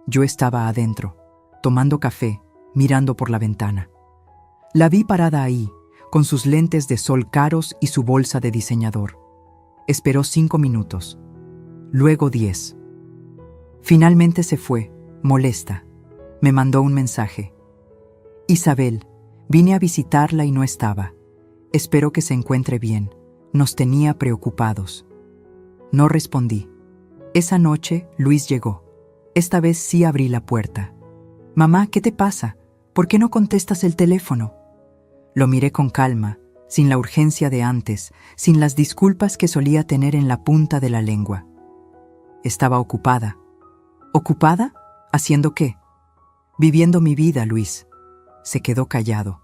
Yo estaba adentro, tomando café, mirando por la ventana. La vi parada ahí, con sus lentes de sol caros y su bolsa de diseñador. Esperó 5 minutos, luego 10. Finalmente se fue, molesta. Me mandó un mensaje. Isabel, vine a visitarla y no estaba. Espero que se encuentre bien. Nos tenía preocupados. No respondí. Esa noche, Luis llegó. Esta vez sí abrí la puerta. Mamá, ¿qué te pasa? ¿Por qué no contestas el teléfono? Lo miré con calma, sin la urgencia de antes, sin las disculpas que solía tener en la punta de la lengua. Estaba ocupada. ¿Ocupada? ¿Haciendo qué? Viviendo mi vida, Luis. Se quedó callado.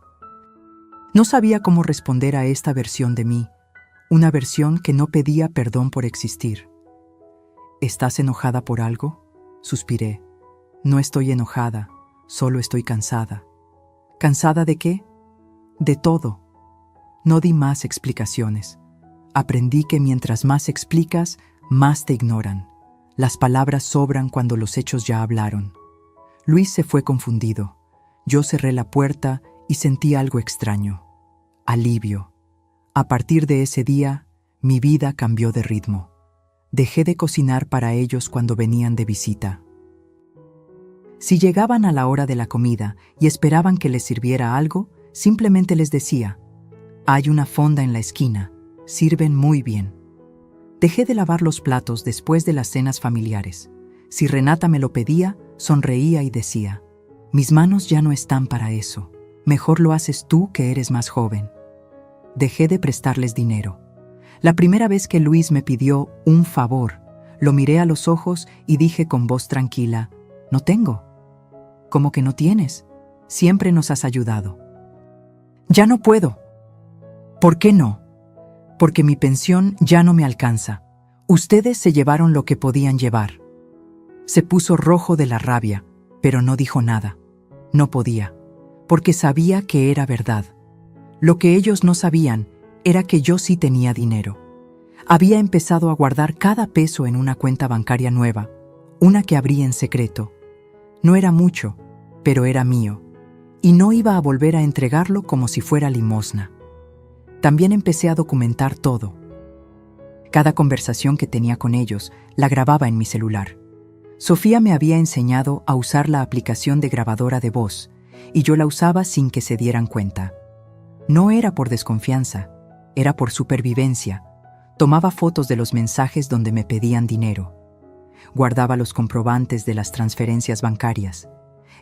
No sabía cómo responder a esta versión de mí. Una versión que no pedía perdón por existir. ¿Estás enojada por algo? Suspiré. No estoy enojada, solo estoy cansada. ¿Cansada de qué? De todo. No di más explicaciones. Aprendí que mientras más explicas, más te ignoran. Las palabras sobran cuando los hechos ya hablaron. Luis se fue confundido. Yo cerré la puerta y sentí algo extraño. Alivio. A partir de ese día, mi vida cambió de ritmo. Dejé de cocinar para ellos cuando venían de visita. Si llegaban a la hora de la comida y esperaban que les sirviera algo, simplemente les decía: hay una fonda en la esquina, sirven muy bien. Dejé de lavar los platos después de las cenas familiares. Si Renata me lo pedía, sonreía y decía: mis manos ya no están para eso. Mejor lo haces tú, que eres más joven. Dejé de prestarles dinero. La primera vez que Luis me pidió un favor, lo miré a los ojos y dije con voz tranquila: no tengo. ¿Cómo que no tienes? Siempre nos has ayudado. Ya no puedo. ¿Por qué no? Porque mi pensión ya no me alcanza. Ustedes se llevaron lo que podían llevar. Se puso rojo de la rabia, pero no dijo nada. No podía, porque sabía que era verdad. Lo que ellos no sabían era que yo sí tenía dinero. Había empezado a guardar cada peso en una cuenta bancaria nueva, una que abrí en secreto. No era mucho, pero era mío, y no iba a volver a entregarlo como si fuera limosna. También empecé a documentar todo. Cada conversación que tenía con ellos la grababa en mi celular. Sofía me había enseñado a usar la aplicación de grabadora de voz y yo la usaba sin que se dieran cuenta. No era por desconfianza, era por supervivencia. Tomaba fotos de los mensajes donde me pedían dinero. Guardaba los comprobantes de las transferencias bancarias.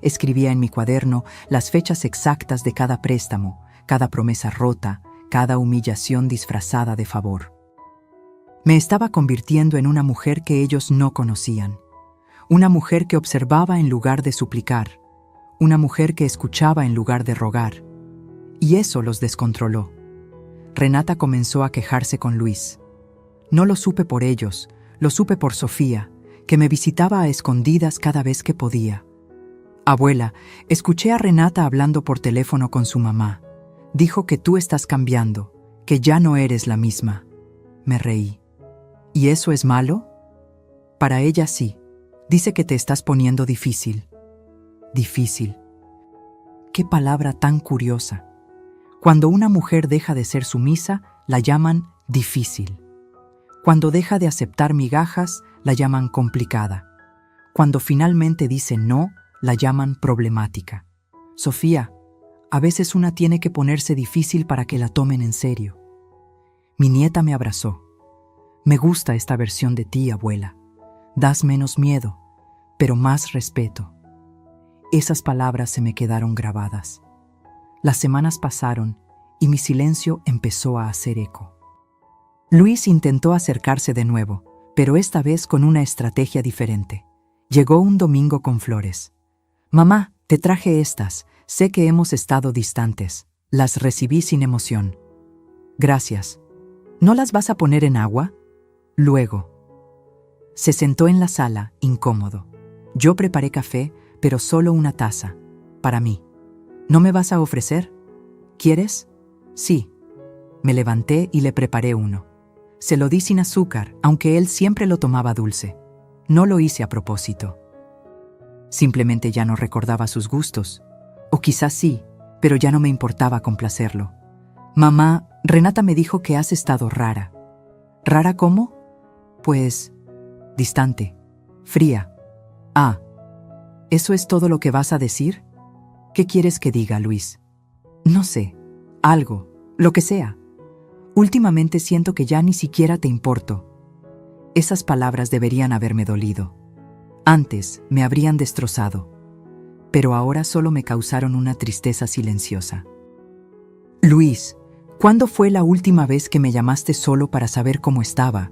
Escribía en mi cuaderno las fechas exactas de cada préstamo, cada promesa rota, cada humillación disfrazada de favor. Me estaba convirtiendo en una mujer que ellos no conocían. Una mujer que observaba en lugar de suplicar. Una mujer que escuchaba en lugar de rogar. Y eso los descontroló. Renata comenzó a quejarse con Luis. No lo supe por ellos, lo supe por Sofía, que me visitaba a escondidas cada vez que podía. Abuela, escuché a Renata hablando por teléfono con su mamá. Dijo que tú estás cambiando, que ya no eres la misma. Me reí. ¿Y eso es malo? Para ella sí. Dice que te estás poniendo difícil. Difícil. Qué palabra tan curiosa. Cuando una mujer deja de ser sumisa, la llaman difícil. Cuando deja de aceptar migajas, la llaman complicada. Cuando finalmente dice no, la llaman problemática. Sofía, a veces una tiene que ponerse difícil para que la tomen en serio. Mi nieta me abrazó. Me gusta esta versión de ti, abuela. Das menos miedo, pero más respeto. Esas palabras se me quedaron grabadas. Las semanas pasaron y mi silencio empezó a hacer eco. Luis intentó acercarse de nuevo, pero esta vez con una estrategia diferente. Llegó un domingo con flores. Mamá, te traje estas. Sé que hemos estado distantes. Las recibí sin emoción. Gracias. ¿No las vas a poner en agua? Luego. Se sentó en la sala, incómodo. Yo preparé café, pero solo una taza. Para mí. ¿No me vas a ofrecer? ¿Quieres? Sí. Me levanté y le preparé uno. Se lo di sin azúcar, aunque él siempre lo tomaba dulce. No lo hice a propósito. Simplemente ya no recordaba sus gustos. O quizás sí, pero ya no me importaba complacerlo. Mamá, Renata me dijo que has estado rara. ¿Rara cómo? Pues, distante, fría. Ah, ¿eso es todo lo que vas a decir? ¿Qué quieres que diga, Luis? No sé, algo, lo que sea. Últimamente siento que ya ni siquiera te importo. Esas palabras deberían haberme dolido. Antes me habrían destrozado, pero ahora solo me causaron una tristeza silenciosa. Luis, ¿cuándo fue la última vez que me llamaste solo para saber cómo estaba?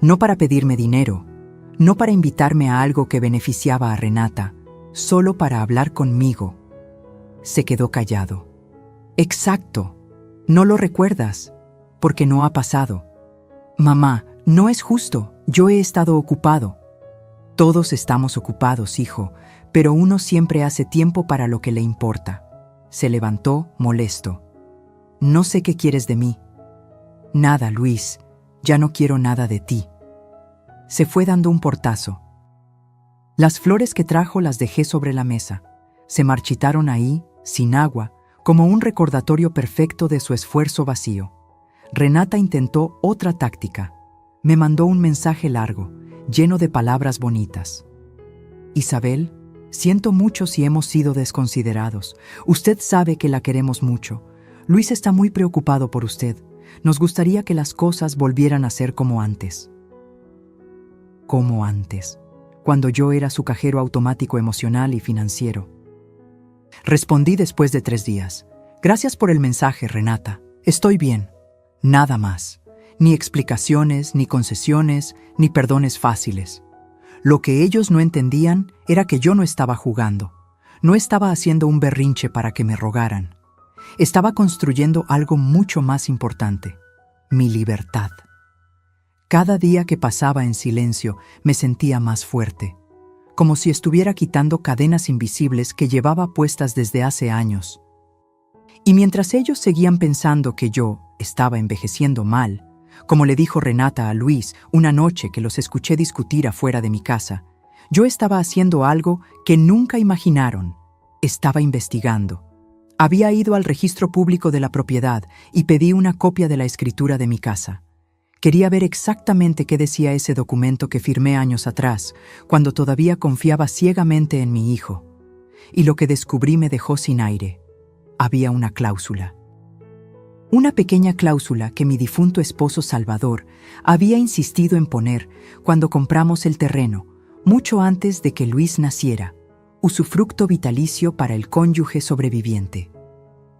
No para pedirme dinero, no para invitarme a algo que beneficiaba a Renata, solo para hablar conmigo. Se quedó callado. Exacto, no lo recuerdas, porque no ha pasado. Mamá, no es justo, yo he estado ocupado. Todos estamos ocupados, hijo, pero uno siempre hace tiempo para lo que le importa. Se levantó, molesto. No sé qué quieres de mí. Nada, Luis, ya no quiero nada de ti. Se fue dando un portazo. Las flores que trajo las dejé sobre la mesa. Se marchitaron ahí, sin agua, como un recordatorio perfecto de su esfuerzo vacío. Renata intentó otra táctica. Me mandó un mensaje largo, lleno de palabras bonitas. Isabel, siento mucho si hemos sido desconsiderados. Usted sabe que la queremos mucho. Luis está muy preocupado por usted. Nos gustaría que las cosas volvieran a ser como antes. Como antes, cuando yo era su cajero automático emocional y financiero. Respondí después de 3 días. Gracias por el mensaje, Renata. Estoy bien. Nada más. Ni explicaciones, ni concesiones, ni perdones fáciles. Lo que ellos no entendían era que yo no estaba jugando. No estaba haciendo un berrinche para que me rogaran. Estaba construyendo algo mucho más importante. Mi libertad. Cada día que pasaba en silencio me sentía más fuerte. Como si estuviera quitando cadenas invisibles que llevaba puestas desde hace años. Y mientras ellos seguían pensando que yo estaba envejeciendo mal, como le dijo Renata a Luis una noche que los escuché discutir afuera de mi casa, yo estaba haciendo algo que nunca imaginaron. Estaba investigando. Había ido al registro público de la propiedad y pedí una copia de la escritura de mi casa. Quería ver exactamente qué decía ese documento que firmé años atrás, cuando todavía confiaba ciegamente en mi hijo. Y lo que descubrí me dejó sin aire. Había una cláusula. Una pequeña cláusula que mi difunto esposo Salvador había insistido en poner cuando compramos el terreno, mucho antes de que Luis naciera, usufructo vitalicio para el cónyuge sobreviviente.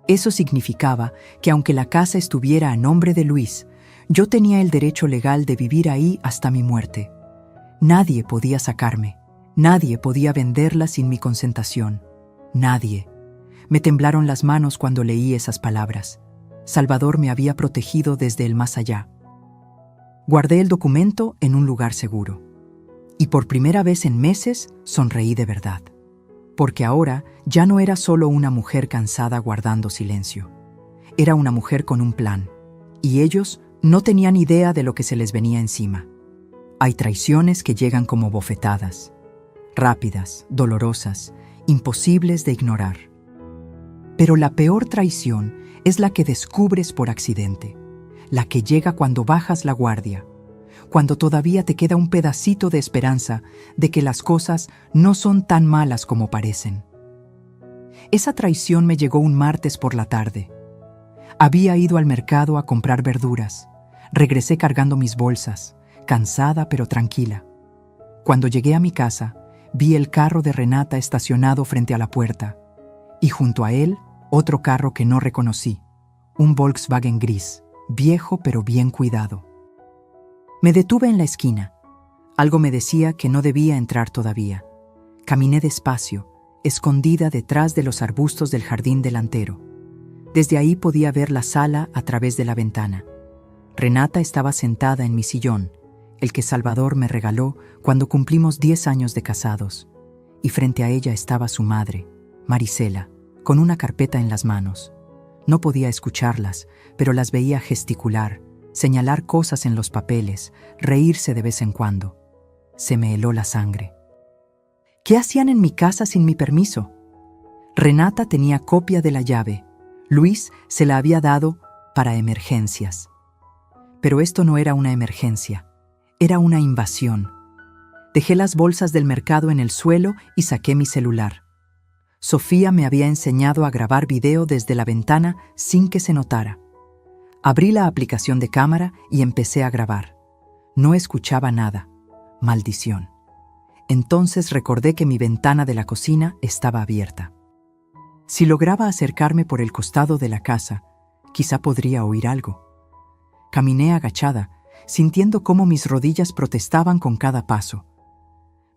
Eso significaba que aunque la casa estuviera a nombre de Luis, yo tenía el derecho legal de vivir ahí hasta mi muerte. Nadie podía sacarme, nadie podía venderla sin mi consentación. Nadie. Me temblaron las manos cuando leí esas palabras. Salvador me había protegido desde el más allá. Guardé el documento en un lugar seguro. Y por primera vez en meses sonreí de verdad. Porque ahora ya no era solo una mujer cansada guardando silencio. Era una mujer con un plan. Y ellos no tenían idea de lo que se les venía encima. Hay traiciones que llegan como bofetadas. Rápidas, dolorosas, imposibles de ignorar. Pero la peor traición es la que descubres por accidente. La que llega cuando bajas la guardia. Cuando todavía te queda un pedacito de esperanza de que las cosas no son tan malas como parecen. Esa traición me llegó un martes por la tarde. Había ido al mercado a comprar verduras. Regresé cargando mis bolsas, cansada pero tranquila. Cuando llegué a mi casa, vi el carro de Renata estacionado frente a la puerta, y junto a él, otro carro que no reconocí, un Volkswagen gris, viejo pero bien cuidado. Me detuve en la esquina. Algo me decía que no debía entrar todavía. Caminé despacio, escondida detrás de los arbustos del jardín delantero. Desde ahí podía ver la sala a través de la ventana. Renata estaba sentada en mi sillón, el que Salvador me regaló cuando cumplimos 10 años de casados, y frente a ella estaba su madre, Marisela, con una carpeta en las manos. No podía escucharlas, pero las veía gesticular, señalar cosas en los papeles, reírse de vez en cuando. Se me heló la sangre. ¿Qué hacían en mi casa sin mi permiso? Renata tenía copia de la llave. Luis se la había dado para emergencias. Pero esto no era una emergencia, era una invasión. Dejé las bolsas del mercado en el suelo y saqué mi celular. Sofía me había enseñado a grabar video desde la ventana sin que se notara. Abrí la aplicación de cámara y empecé a grabar. No escuchaba nada. Maldición. Entonces recordé que mi ventana de la cocina estaba abierta. Si lograba acercarme por el costado de la casa, quizá podría oír algo. Caminé agachada, sintiendo cómo mis rodillas protestaban con cada paso.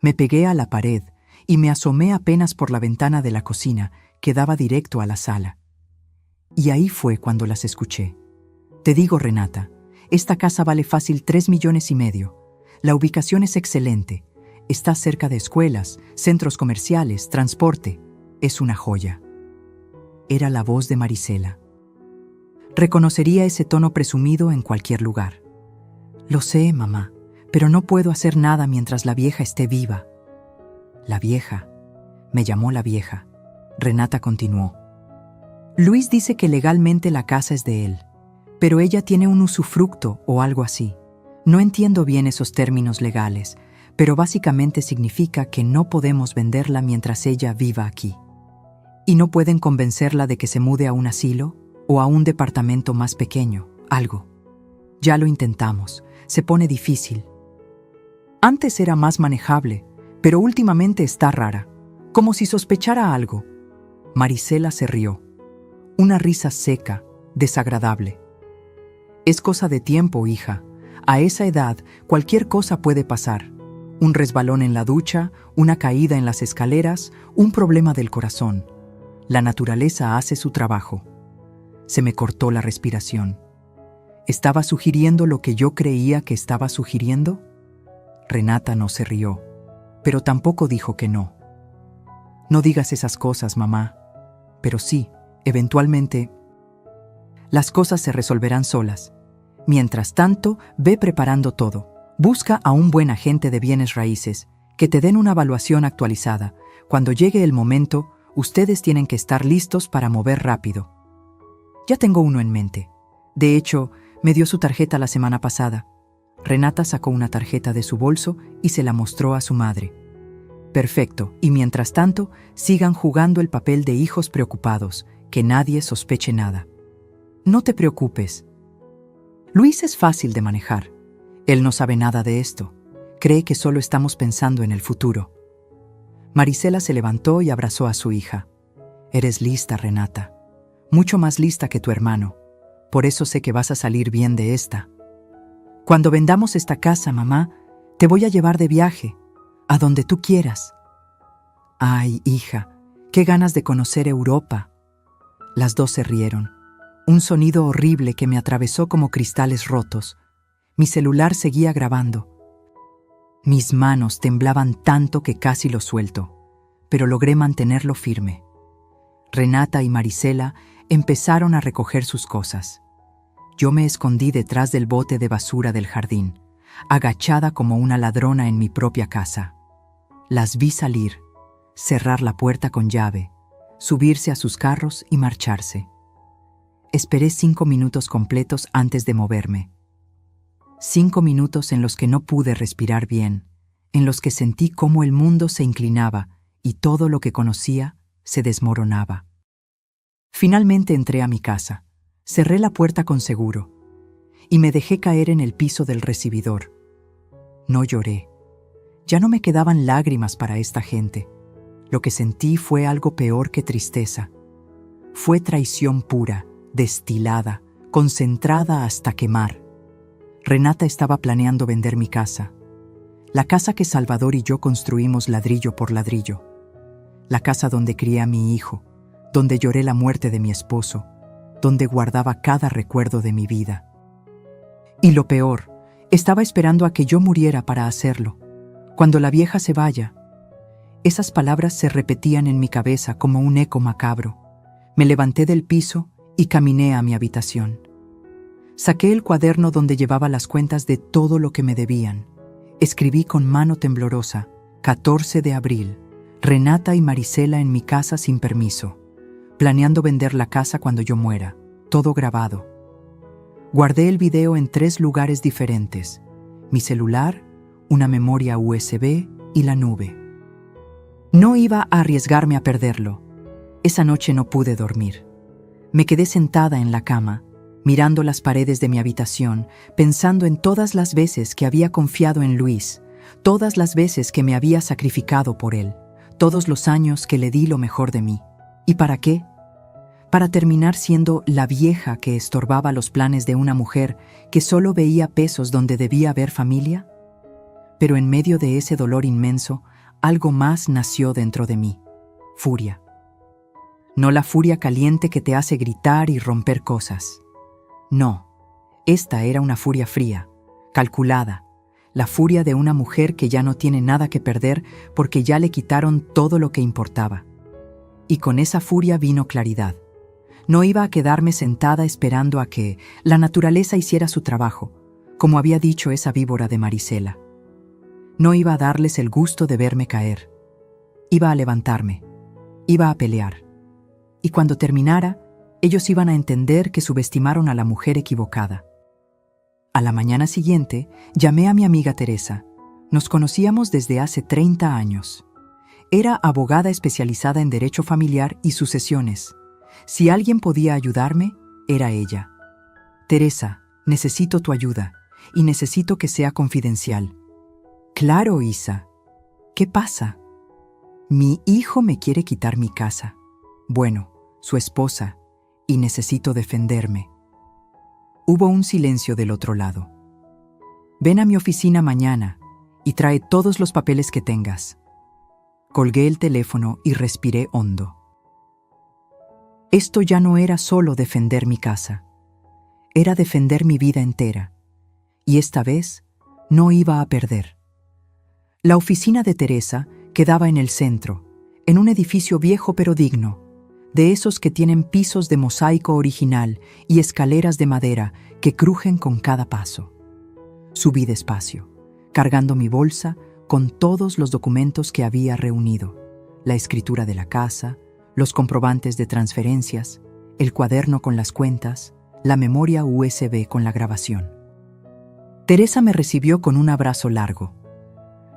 Me pegué a la pared y me asomé apenas por la ventana de la cocina que daba directo a la sala. Y ahí fue cuando las escuché. Te digo, Renata, esta casa vale fácil 3,5 millones. La ubicación es excelente. Está cerca de escuelas, centros comerciales, transporte. Es una joya. Era la voz de Marisela. Reconocería ese tono presumido en cualquier lugar. Lo sé, mamá, pero no puedo hacer nada mientras la vieja esté viva. La vieja. Me llamó la vieja. Renata continuó. Luis dice que legalmente la casa es de él, pero ella tiene un usufructo o algo así. No entiendo bien esos términos legales, pero básicamente significa que no podemos venderla mientras ella viva aquí. ¿Y no pueden convencerla de que se mude a un asilo o a un departamento más pequeño, algo? Ya lo intentamos, se pone difícil. Antes era más manejable, pero últimamente está rara, como si sospechara algo. Marisela se rió. Una risa seca, desagradable. Es cosa de tiempo, hija. A esa edad, cualquier cosa puede pasar. Un resbalón en la ducha, una caída en las escaleras, un problema del corazón. La naturaleza hace su trabajo. Se me cortó la respiración. ¿Estaba sugiriendo lo que yo creía que estaba sugiriendo? Renata no se rió, pero tampoco dijo que no. No digas esas cosas, mamá. Pero sí, eventualmente, las cosas se resolverán solas. Mientras tanto, ve preparando todo. Busca a un buen agente de bienes raíces, que te den una evaluación actualizada. Cuando llegue el momento, ustedes tienen que estar listos para mover rápido. Ya tengo uno en mente. De hecho, Me dio su tarjeta la semana pasada. Renata sacó una tarjeta de su bolso y se la mostró a su madre. Perfecto, y mientras tanto, sigan jugando el papel de hijos preocupados, que nadie sospeche nada. No te preocupes. Luis es fácil de manejar. Él no sabe nada de esto. Cree que solo estamos pensando en el futuro. Marisela se levantó y abrazó a su hija. Eres lista, Renata. Mucho más lista que tu hermano. Por eso sé que vas a salir bien de esta. Cuando vendamos esta casa, mamá, te voy a llevar de viaje, a donde tú quieras. Ay, hija, qué ganas de conocer Europa. Las dos se rieron. Un sonido horrible que me atravesó como cristales rotos. Mi celular seguía grabando. Mis manos temblaban tanto que casi lo suelto, pero logré mantenerlo firme. Renata y Marisela empezaron a recoger sus cosas. Yo me escondí detrás del bote de basura del jardín, agachada como una ladrona en mi propia casa. Las vi salir, cerrar la puerta con llave, subirse a sus carros y marcharse. Esperé 5 minutos completos antes de moverme. 5 minutos en los que no pude respirar bien, en los que sentí cómo el mundo se inclinaba y todo lo que conocía se desmoronaba. Finalmente entré a mi casa, cerré la puerta con seguro y me dejé caer en el piso del recibidor. No lloré. Ya no me quedaban lágrimas para esta gente. Lo que sentí fue algo peor que tristeza. Fue traición pura, destilada, concentrada hasta quemar. Renata estaba planeando vender mi casa. La casa que Salvador y yo construimos ladrillo por ladrillo. La casa donde crié a mi hijo, donde lloré la muerte de mi esposo, donde guardaba cada recuerdo de mi vida. Y lo peor, estaba esperando a que yo muriera para hacerlo. Cuando la vieja se vaya. Esas palabras se repetían en mi cabeza como un eco macabro. Me levanté del piso y caminé a mi habitación. Saqué el cuaderno donde llevaba las cuentas de todo lo que me debían. Escribí con mano temblorosa, 14 de abril, Renata y Marisela en mi casa sin permiso, planeando vender la casa cuando yo muera, todo grabado. Guardé el video en 3 lugares diferentes, mi celular, una memoria USB y la nube. No iba a arriesgarme a perderlo. Esa noche no pude dormir. Me quedé sentada en la cama, mirando las paredes de mi habitación, pensando en todas las veces que había confiado en Luis, todas las veces que me había sacrificado por él, todos los años que le di lo mejor de mí. ¿Y para qué? ¿Para terminar siendo la vieja que estorbaba los planes de una mujer que solo veía pesos donde debía haber familia? Pero en medio de ese dolor inmenso, algo más nació dentro de mí: furia. No la furia caliente que te hace gritar y romper cosas. No, esta era una furia fría, calculada, la furia de una mujer que ya no tiene nada que perder porque ya le quitaron todo lo que importaba. Y con esa furia vino claridad. No iba a quedarme sentada esperando a que la naturaleza hiciera su trabajo, como había dicho esa víbora de Marisela. No iba a darles el gusto de verme caer. Iba a levantarme, iba a pelear. Y cuando terminara, ellos iban a entender que subestimaron a la mujer equivocada. A la mañana siguiente, llamé a mi amiga Teresa. Nos conocíamos desde hace 30 años. Era abogada especializada en derecho familiar y sucesiones. Si alguien podía ayudarme, era ella. Teresa, necesito tu ayuda y necesito que sea confidencial. Claro, Isa. ¿Qué pasa? Mi hijo me quiere quitar mi casa. Bueno, su esposa. Y necesito defenderme. Hubo un silencio del otro lado. Ven a mi oficina mañana y trae todos los papeles que tengas. Colgué el teléfono y respiré hondo. Esto ya no era solo defender mi casa. Era defender mi vida entera. Y esta vez no iba a perder. La oficina de Teresa quedaba en el centro, en un edificio viejo pero digno, de esos que tienen pisos de mosaico original y escaleras de madera que crujen con cada paso. Subí despacio, cargando mi bolsa con todos los documentos que había reunido, la escritura de la casa, los comprobantes de transferencias, el cuaderno con las cuentas, la memoria USB con la grabación. Teresa me recibió con un abrazo largo.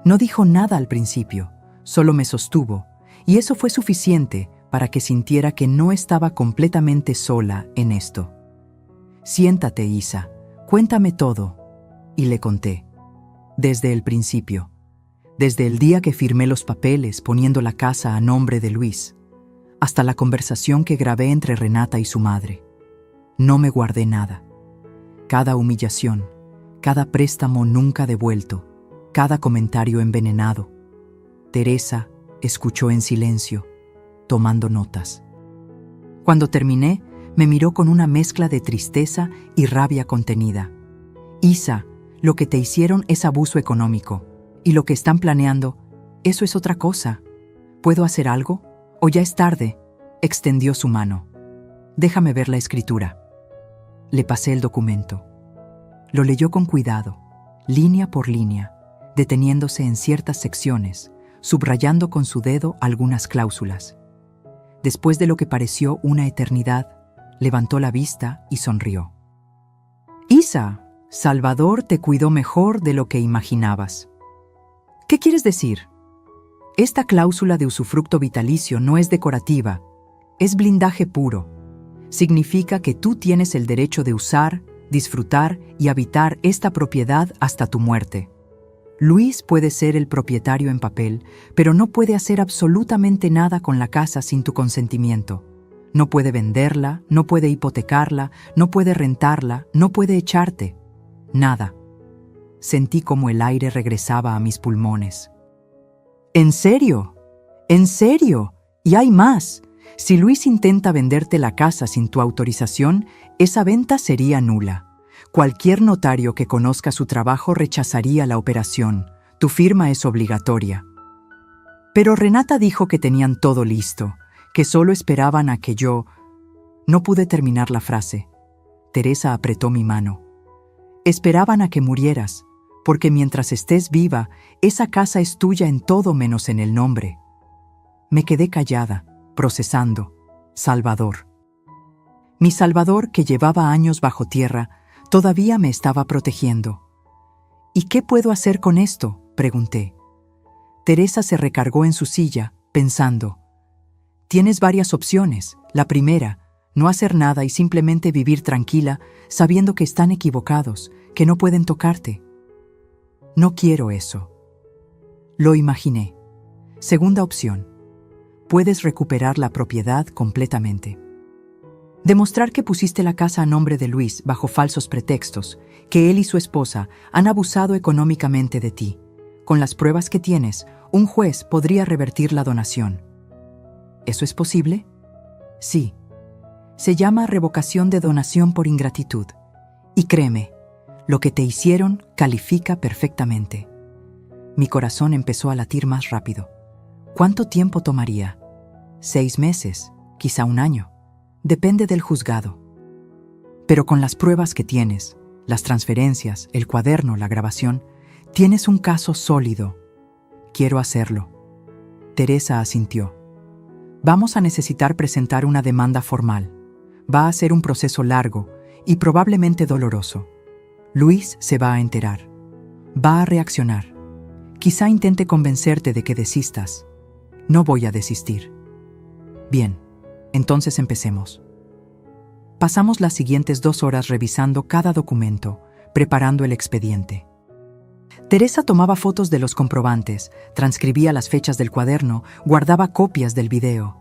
No dijo nada al principio, solo me sostuvo, y eso fue suficiente para que sintiera que no estaba completamente sola en esto. «Siéntate, Isa, cuéntame todo», y le conté. Desde el principio, desde el día que firmé los papeles poniendo la casa a nombre de Luis, hasta la conversación que grabé entre Renata y su madre. No me guardé nada. Cada humillación, cada préstamo nunca devuelto, cada comentario envenenado. Teresa escuchó en silencio, tomando notas. Cuando terminé, me miró con una mezcla de tristeza y rabia contenida. «Isa, lo que te hicieron es abuso económico, y lo que están planeando, eso es otra cosa. ¿Puedo hacer algo? ¿O ya es tarde?», extendió su mano. «Déjame ver la escritura». Le pasé el documento. Lo leyó con cuidado, línea por línea, deteniéndose en ciertas secciones, subrayando con su dedo algunas cláusulas. Después de lo que pareció una eternidad, levantó la vista y sonrió. «Isa, Salvador te cuidó mejor de lo que imaginabas». «¿Qué quieres decir?». «Esta cláusula de usufructo vitalicio no es decorativa, es blindaje puro. Significa que tú tienes el derecho de usar, disfrutar y habitar esta propiedad hasta tu muerte. Luis puede ser el propietario en papel, pero no puede hacer absolutamente nada con la casa sin tu consentimiento. No puede venderla, no puede hipotecarla, no puede rentarla, no puede echarte. Nada». Sentí como el aire regresaba a mis pulmones. «¿En serio? ¿En serio? Y hay más. Si Luis intenta venderte la casa sin tu autorización, esa venta sería nula. Cualquier notario que conozca su trabajo rechazaría la operación. Tu firma es obligatoria». Pero Renata dijo que tenían todo listo, que solo esperaban a que yo... No pude terminar la frase. Teresa apretó mi mano. «Esperaban a que murieras, porque mientras estés viva, esa casa es tuya en todo menos en el nombre». Me quedé callada, procesando. Salvador. Mi Salvador, que llevaba años bajo tierra, todavía me estaba protegiendo. «¿Y qué puedo hacer con esto?», pregunté. Teresa se recargó en su silla, pensando. «Tienes varias opciones. La primera, no hacer nada y simplemente vivir tranquila, sabiendo que están equivocados, que no pueden tocarte». «No quiero eso». Lo imaginé. Segunda opción. Puedes recuperar la propiedad completamente. Demostrar que pusiste la casa a nombre de Luis bajo falsos pretextos, que él y su esposa han abusado económicamente de ti. Con las pruebas que tienes, un juez podría revertir la donación. ¿Eso es posible? Sí. Se llama revocación de donación por ingratitud. Y créeme, lo que te hicieron califica perfectamente. Mi corazón empezó a latir más rápido. ¿Cuánto tiempo tomaría? 6 meses, quizá 1 año. Depende del juzgado. Pero con las pruebas que tienes, las transferencias, el cuaderno, la grabación, tienes un caso sólido. Quiero hacerlo. Teresa asintió. Vamos a necesitar presentar una demanda formal. Va a ser un proceso largo y probablemente doloroso. Luis se va a enterar. Va a reaccionar. Quizá intente convencerte de que desistas. No voy a desistir. Bien, entonces empecemos. Pasamos las siguientes 2 horas revisando cada documento, preparando el expediente. Teresa tomaba fotos de los comprobantes, transcribía las fechas del cuaderno, guardaba copias del video.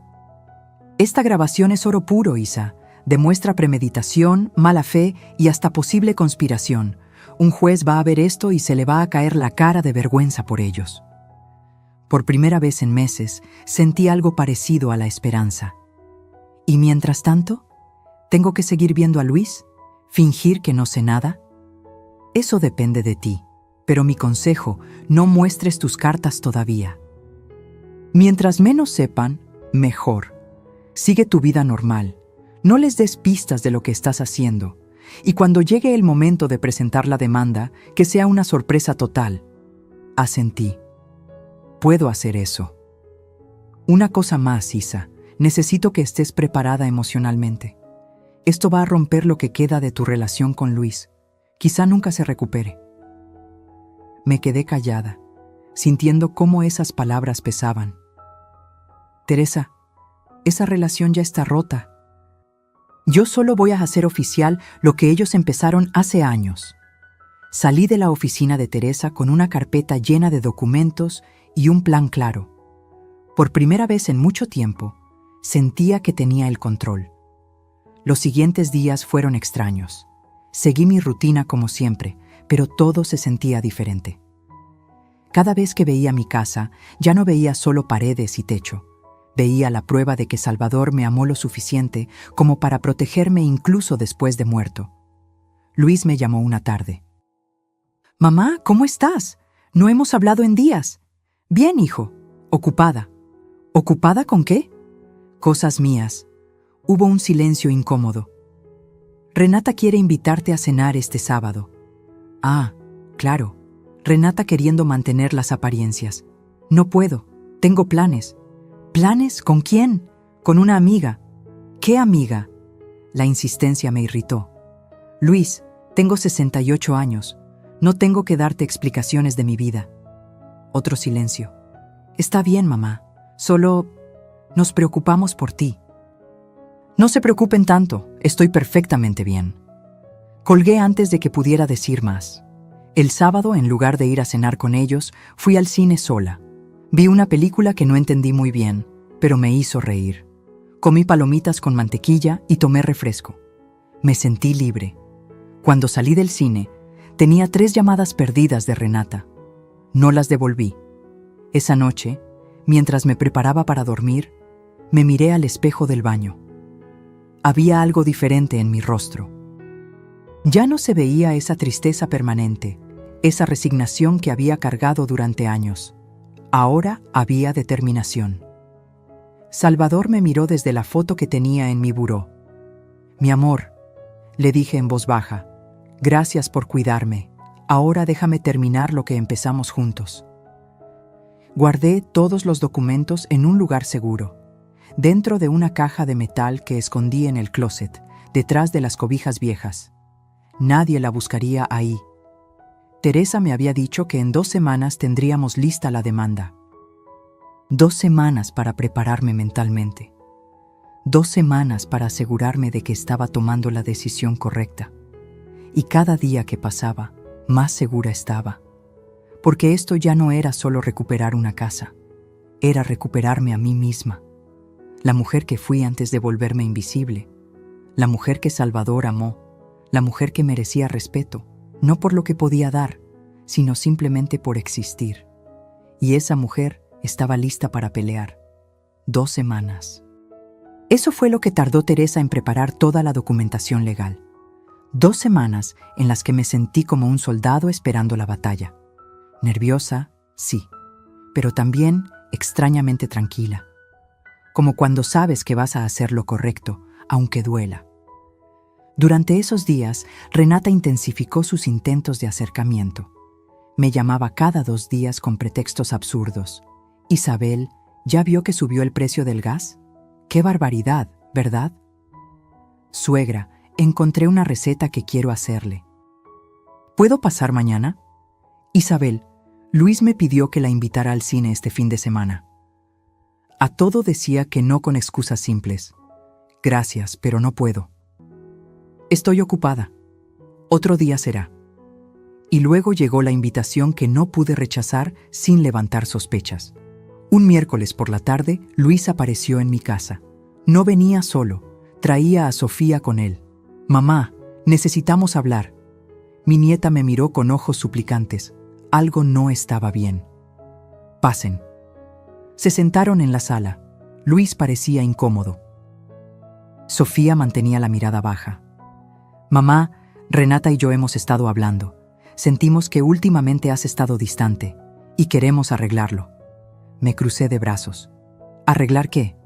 Esta grabación es oro puro, Isa. Demuestra premeditación, mala fe y hasta posible conspiración. Un juez va a ver esto y se le va a caer la cara de vergüenza por ellos. Por primera vez en meses, sentí algo parecido a la esperanza. ¿Y mientras tanto? ¿Tengo que seguir viendo a Luis? ¿Fingir que no sé nada? Eso depende de ti, pero mi consejo, no muestres tus cartas todavía. Mientras menos sepan, mejor. Sigue tu vida normal. No les des pistas de lo que estás haciendo. Y cuando llegue el momento de presentar la demanda, que sea una sorpresa total. Asentí. Puedo hacer eso. Una cosa más, Isa. Necesito que estés preparada emocionalmente. Esto va a romper lo que queda de tu relación con Luis. Quizá nunca se recupere. Me quedé callada, sintiendo cómo esas palabras pesaban. Teresa, esa relación ya está rota. Yo solo voy a hacer oficial lo que ellos empezaron hace años. Salí de la oficina de Teresa con una carpeta llena de documentos y un plan claro. Por primera vez en mucho tiempo, sentía que tenía el control. Los siguientes días fueron extraños. Seguí mi rutina como siempre, pero todo se sentía diferente. Cada vez que veía mi casa, ya no veía solo paredes y techo. Veía la prueba de que Salvador me amó lo suficiente como para protegerme incluso después de muerto. Luis me llamó una tarde. «Mamá, ¿cómo estás? No hemos hablado en días». «Bien, hijo. Ocupada». «¿Ocupada con qué?» «Cosas mías». Hubo un silencio incómodo. «Renata quiere invitarte a cenar este sábado». «Ah, claro». Renata queriendo mantener las apariencias. «No puedo. Tengo planes». «¿Planes? ¿Con quién?» «Con una amiga». «¿Qué amiga?» La insistencia me irritó. «Luis, tengo 68 años. No tengo que darte explicaciones de mi vida». Otro silencio. «Está bien, mamá. Solo nos preocupamos por ti». «No se preocupen tanto. Estoy perfectamente bien». Colgué antes de que pudiera decir más. El sábado, en lugar de ir a cenar con ellos, fui al cine sola. Vi una película que no entendí muy bien, pero me hizo reír. Comí palomitas con mantequilla y tomé refresco. Me sentí libre. Cuando salí del cine, tenía 3 llamadas perdidas de Renata. No las devolví. Esa noche, mientras me preparaba para dormir, me miré al espejo del baño. Había algo diferente en mi rostro. Ya no se veía esa tristeza permanente, esa resignación que había cargado durante años. Ahora había determinación. Salvador me miró desde la foto que tenía en mi buró. «Mi amor», le dije en voz baja, «gracias por cuidarme. Ahora déjame terminar lo que empezamos juntos». Guardé todos los documentos en un lugar seguro, dentro de una caja de metal que escondí en el closet, detrás de las cobijas viejas. Nadie la buscaría ahí. Teresa me había dicho que en 2 semanas tendríamos lista la demanda. 2 semanas para prepararme mentalmente. 2 semanas para asegurarme de que estaba tomando la decisión correcta. Y cada día que pasaba, más segura estaba. Porque esto ya no era solo recuperar una casa. Era recuperarme a mí misma. La mujer que fui antes de volverme invisible. La mujer que Salvador amó. La mujer que merecía respeto. No por lo que podía dar, sino simplemente por existir. Y esa mujer estaba lista para pelear. 2 semanas. Eso fue lo que tardó Teresa en preparar toda la documentación legal. 2 semanas en las que me sentí como un soldado esperando la batalla. Nerviosa, sí, pero también extrañamente tranquila. Como cuando sabes que vas a hacer lo correcto, aunque duela. Durante esos días, Renata intensificó sus intentos de acercamiento. Me llamaba cada 2 días con pretextos absurdos. «Isabel, ¿ya vio que subió el precio del gas? ¡Qué barbaridad!, ¿verdad? Suegra, encontré una receta que quiero hacerle. ¿Puedo pasar mañana? Isabel, Luis me pidió que la invitara al cine este fin de semana». A todo decía que no con excusas simples. «Gracias, pero no puedo». «Estoy ocupada. Otro día será». Y luego llegó la invitación que no pude rechazar sin levantar sospechas. Un miércoles por la tarde, Luis apareció en mi casa. No venía solo, traía a Sofía con él. «Mamá, necesitamos hablar». Mi nieta me miró con ojos suplicantes. Algo no estaba bien. «Pasen». Se sentaron en la sala. Luis parecía incómodo. Sofía mantenía la mirada baja. «Mamá, Renata y yo hemos estado hablando. Sentimos que últimamente has estado distante y queremos arreglarlo». Me crucé de brazos. ¿Arreglar qué?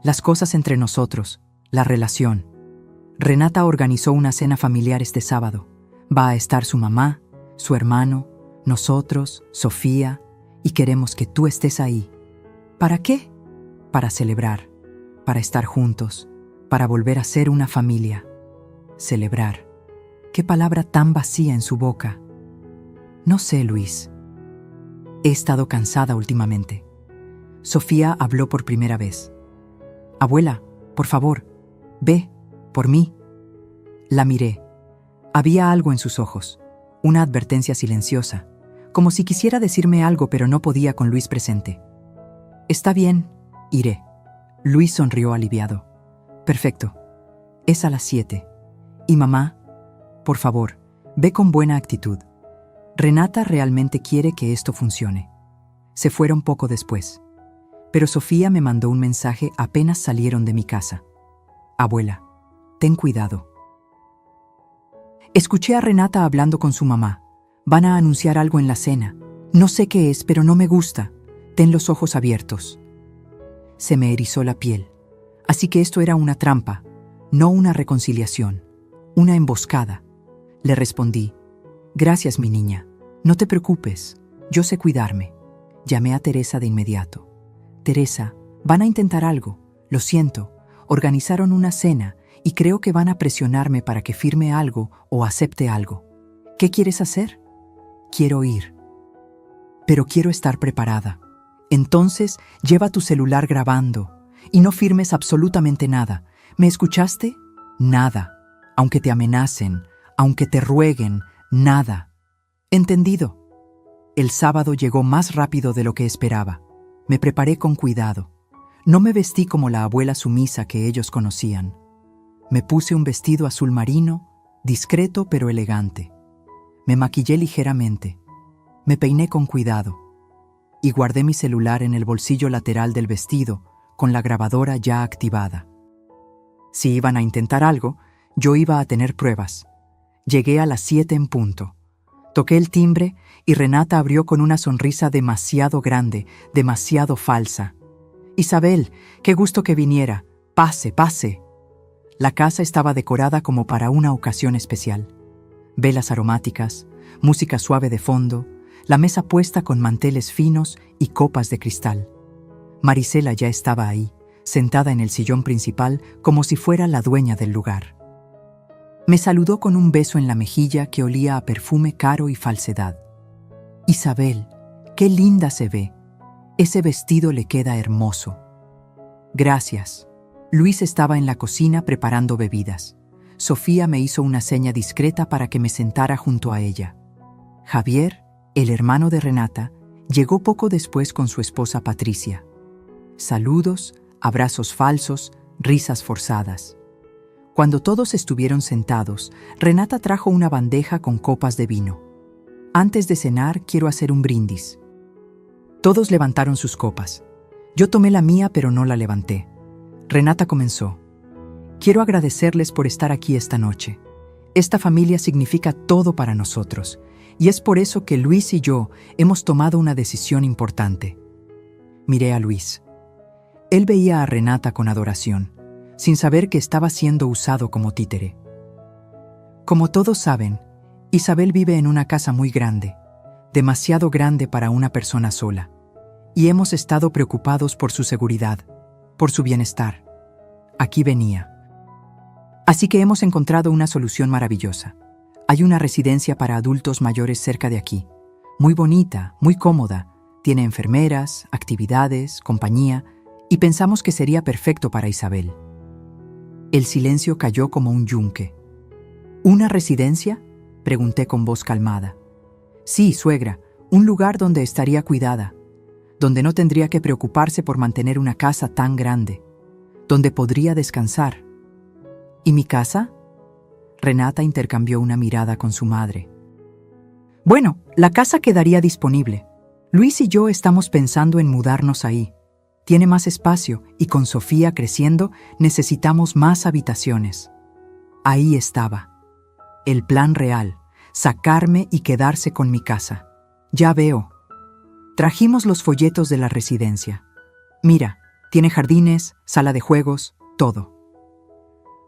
Las cosas entre nosotros, la relación. Renata organizó una cena familiar este sábado. Va a estar su mamá, su hermano, nosotros, Sofía, y queremos que tú estés ahí. ¿Para qué? Para celebrar, para estar juntos, para volver a ser una familia. Celebrar. Qué palabra tan vacía en su boca. No sé, Luis. He estado cansada últimamente. Sofía habló por primera vez. Abuela, por favor, ve, por mí. La miré. Había algo en sus ojos, una advertencia silenciosa, como si quisiera decirme algo pero no podía con Luis presente. Está bien, iré. Luis sonrió aliviado. Perfecto. Es a las 7. Y mamá, por favor, ve con buena actitud. Renata realmente quiere que esto funcione. Se fueron poco después. Pero Sofía me mandó un mensaje apenas salieron de mi casa. Abuela, ten cuidado. Escuché a Renata hablando con su mamá. Van a anunciar algo en la cena. No sé qué es, pero no me gusta. Ten los ojos abiertos. Se me erizó la piel. Así que esto era una trampa, no una reconciliación, una emboscada. Le respondí, gracias, mi niña. No te preocupes, yo sé cuidarme. Llamé a Teresa de inmediato. Teresa, van a intentar algo, lo siento. Organizaron una cena y creo que van a presionarme para que firme algo o acepte algo. ¿Qué quieres hacer? Quiero ir. Pero quiero estar preparada. Entonces, lleva tu celular grabando y no firmes absolutamente nada. ¿Me escuchaste? Nada. Aunque te amenacen, aunque te rueguen, nada. ¿Entendido? El sábado llegó más rápido de lo que esperaba. Me preparé con cuidado. No me vestí como la abuela sumisa que ellos conocían. Me puse un vestido azul marino, discreto pero elegante. Me maquillé ligeramente. Me peiné con cuidado. Y guardé mi celular en el bolsillo lateral del vestido, con la grabadora ya activada. Si iban a intentar algo, yo iba a tener pruebas. Llegué a las 7 en punto. Toqué el timbre y Renata abrió con una sonrisa demasiado grande, demasiado falsa. Isabel, qué gusto que viniera. Pase, pase. La casa estaba decorada como para una ocasión especial. Velas aromáticas, música suave de fondo, la mesa puesta con manteles finos y copas de cristal. Marisela ya estaba ahí, sentada en el sillón principal como si fuera la dueña del lugar. Me saludó con un beso en la mejilla que olía a perfume caro y falsedad. Isabel, qué linda se ve. Ese vestido le queda hermoso. Gracias. Luis estaba en la cocina preparando bebidas. Sofía me hizo una seña discreta para que me sentara junto a ella. Javier, el hermano de Renata, llegó poco después con su esposa Patricia. Saludos, abrazos falsos, risas forzadas. Cuando todos estuvieron sentados, Renata trajo una bandeja con copas de vino. Antes de cenar, quiero hacer un brindis. Todos levantaron sus copas. Yo tomé la mía, pero no la levanté. Renata comenzó. Quiero agradecerles por estar aquí esta noche. Esta familia significa todo para nosotros, y es por eso que Luis y yo hemos tomado una decisión importante. Miré a Luis. Él veía a Renata con adoración, sin saber que estaba siendo usado como títere. Como todos saben, Isabel vive en una casa muy grande, demasiado grande para una persona sola, y hemos estado preocupados por su seguridad, por su bienestar. Aquí venía. Así que hemos encontrado una solución maravillosa. Hay una residencia para adultos mayores cerca de aquí, muy bonita, muy cómoda, tiene enfermeras, actividades, compañía, y pensamos que sería perfecto para Isabel. El silencio cayó como un yunque. ¿Una residencia?, pregunté con voz calmada. Sí, suegra, un lugar donde estaría cuidada, donde no tendría que preocuparse por mantener una casa tan grande, donde podría descansar. ¿Y mi casa? Renata intercambió una mirada con su madre. Bueno, la casa quedaría disponible. Luis y yo estamos pensando en mudarnos ahí. Tiene más espacio y con Sofía creciendo necesitamos más habitaciones. Ahí estaba. El plan real, sacarme y quedarse con mi casa. Ya veo. Trajimos los folletos de la residencia. Mira, tiene jardines, sala de juegos, todo.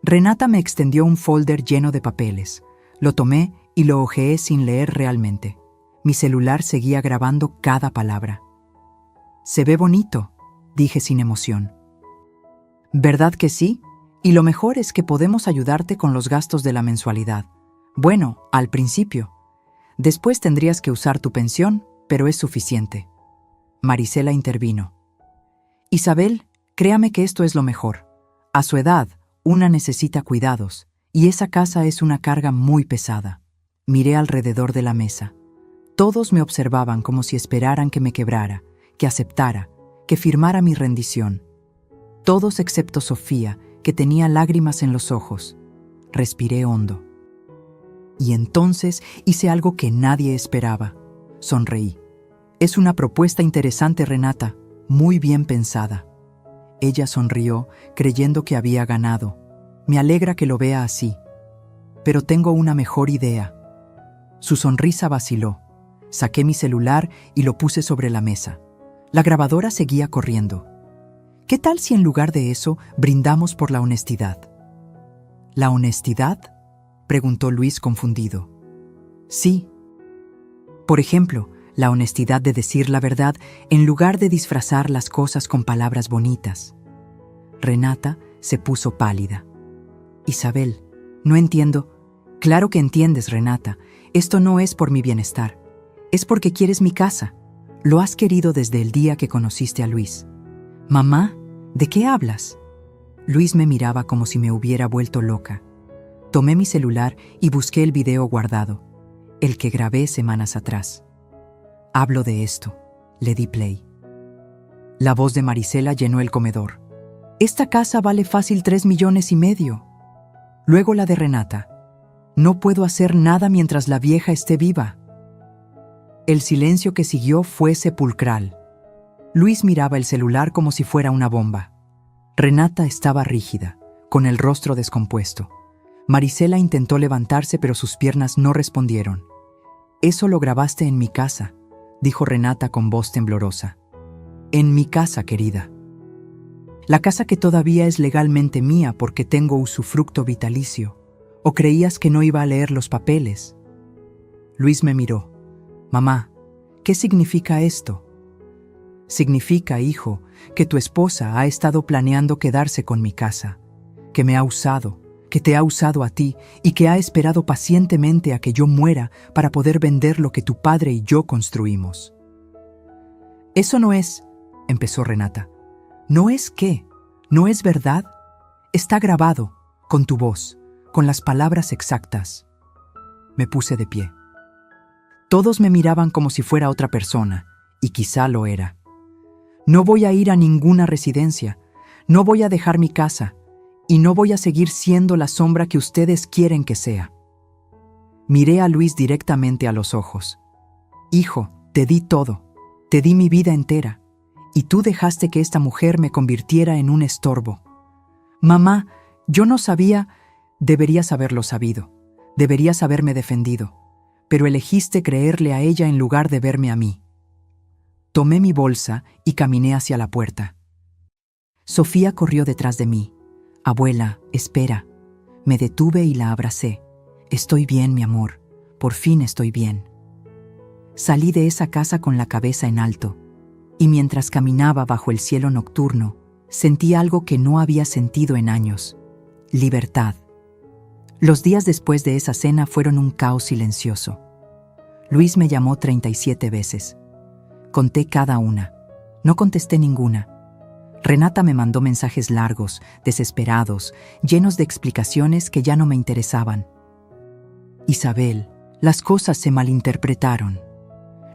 Renata me extendió un folder lleno de papeles. Lo tomé y lo hojeé sin leer realmente. Mi celular seguía grabando cada palabra. Se ve bonito, dije sin emoción. ¿Verdad que sí? Y lo mejor es que podemos ayudarte con los gastos de la mensualidad. Bueno, al principio. Después tendrías que usar tu pensión, pero es suficiente. Marisela intervino. Isabel, créame que esto es lo mejor. A su edad, una necesita cuidados, y esa casa es una carga muy pesada. Miré alrededor de la mesa. Todos me observaban como si esperaran que me quebrara, que aceptara, que firmara mi rendición. Todos excepto Sofía, que tenía lágrimas en los ojos. Respiré hondo. Y entonces hice algo que nadie esperaba. Sonreí. Es una propuesta interesante, Renata, muy bien pensada. Ella sonrió, creyendo que había ganado. Me alegra que lo vea así. Pero tengo una mejor idea. Su sonrisa vaciló. Saqué mi celular y lo puse sobre la mesa. La grabadora seguía corriendo. ¿Qué tal si en lugar de eso brindamos por la honestidad? ¿La honestidad?, preguntó Luis confundido. Sí. Por ejemplo, la honestidad de decir la verdad en lugar de disfrazar las cosas con palabras bonitas. Renata se puso pálida. Isabel, no entiendo. Claro que entiendes, Renata. Esto no es por mi bienestar. Es porque quieres mi casa. Lo has querido desde el día que conociste a Luis. Mamá, ¿de qué hablas? Luis me miraba como si me hubiera vuelto loca. Tomé mi celular y busqué el video guardado, el que grabé semanas atrás. Hablo de esto. Le di play. La voz de Marisela llenó el comedor. Esta casa vale fácil 3,5 millones. Luego la de Renata. No puedo hacer nada mientras la vieja esté viva. El silencio que siguió fue sepulcral. Luis miraba el celular como si fuera una bomba. Renata estaba rígida, con el rostro descompuesto. Marisela intentó levantarse, pero sus piernas no respondieron. «Eso lo grabaste en mi casa», dijo Renata con voz temblorosa. «En mi casa, querida. La casa que todavía es legalmente mía porque tengo usufructo vitalicio. ¿O creías que no iba a leer los papeles?» Luis me miró. «Mamá, ¿qué significa esto?» «Significa, hijo, que tu esposa ha estado planeando quedarse con mi casa, que me ha usado, que te ha usado a ti y que ha esperado pacientemente a que yo muera para poder vender lo que tu padre y yo construimos». «Eso no es», empezó Renata. «¿No es qué? ¿No es verdad? Está grabado, con tu voz, con las palabras exactas». Me puse de pie. Todos me miraban como si fuera otra persona, y quizá lo era. «No voy a ir a ninguna residencia, no voy a dejar mi casa, y no voy a seguir siendo la sombra que ustedes quieren que sea». Miré a Luis directamente a los ojos. «Hijo, te di todo, te di mi vida entera, y tú dejaste que esta mujer me convirtiera en un estorbo. Mamá, yo no sabía». «Deberías haberlo sabido, deberías haberme defendido, pero elegiste creerle a ella en lugar de verme a mí». Tomé mi bolsa y caminé hacia la puerta. Sofía corrió detrás de mí. «Abuela, espera». Me detuve y la abracé. «Estoy bien, mi amor. Por fin estoy bien». Salí de esa casa con la cabeza en alto, y mientras caminaba bajo el cielo nocturno, sentí algo que no había sentido en años: libertad. Los días después de esa cena fueron un caos silencioso. Luis me llamó 37 veces. Conté cada una. No contesté ninguna. Renata me mandó mensajes largos, desesperados, llenos de explicaciones que ya no me interesaban. «Isabel, las cosas se malinterpretaron.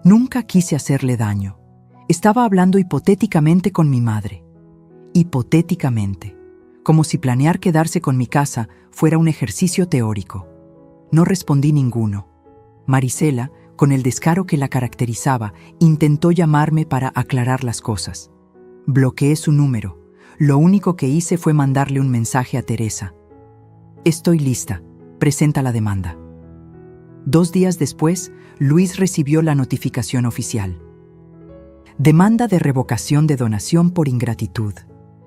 Nunca quise hacerle daño. Estaba hablando hipotéticamente con mi madre. Hipotéticamente. Como si planear quedarse con mi casa fuera un ejercicio teórico». No respondí ninguno. Marisela, con el descaro que la caracterizaba, intentó llamarme para aclarar las cosas. Bloqueé su número. Lo único que hice fue mandarle un mensaje a Teresa. «Estoy lista. Presenta la demanda». 2 días después, Luis recibió la notificación oficial. Demanda de revocación de donación por ingratitud.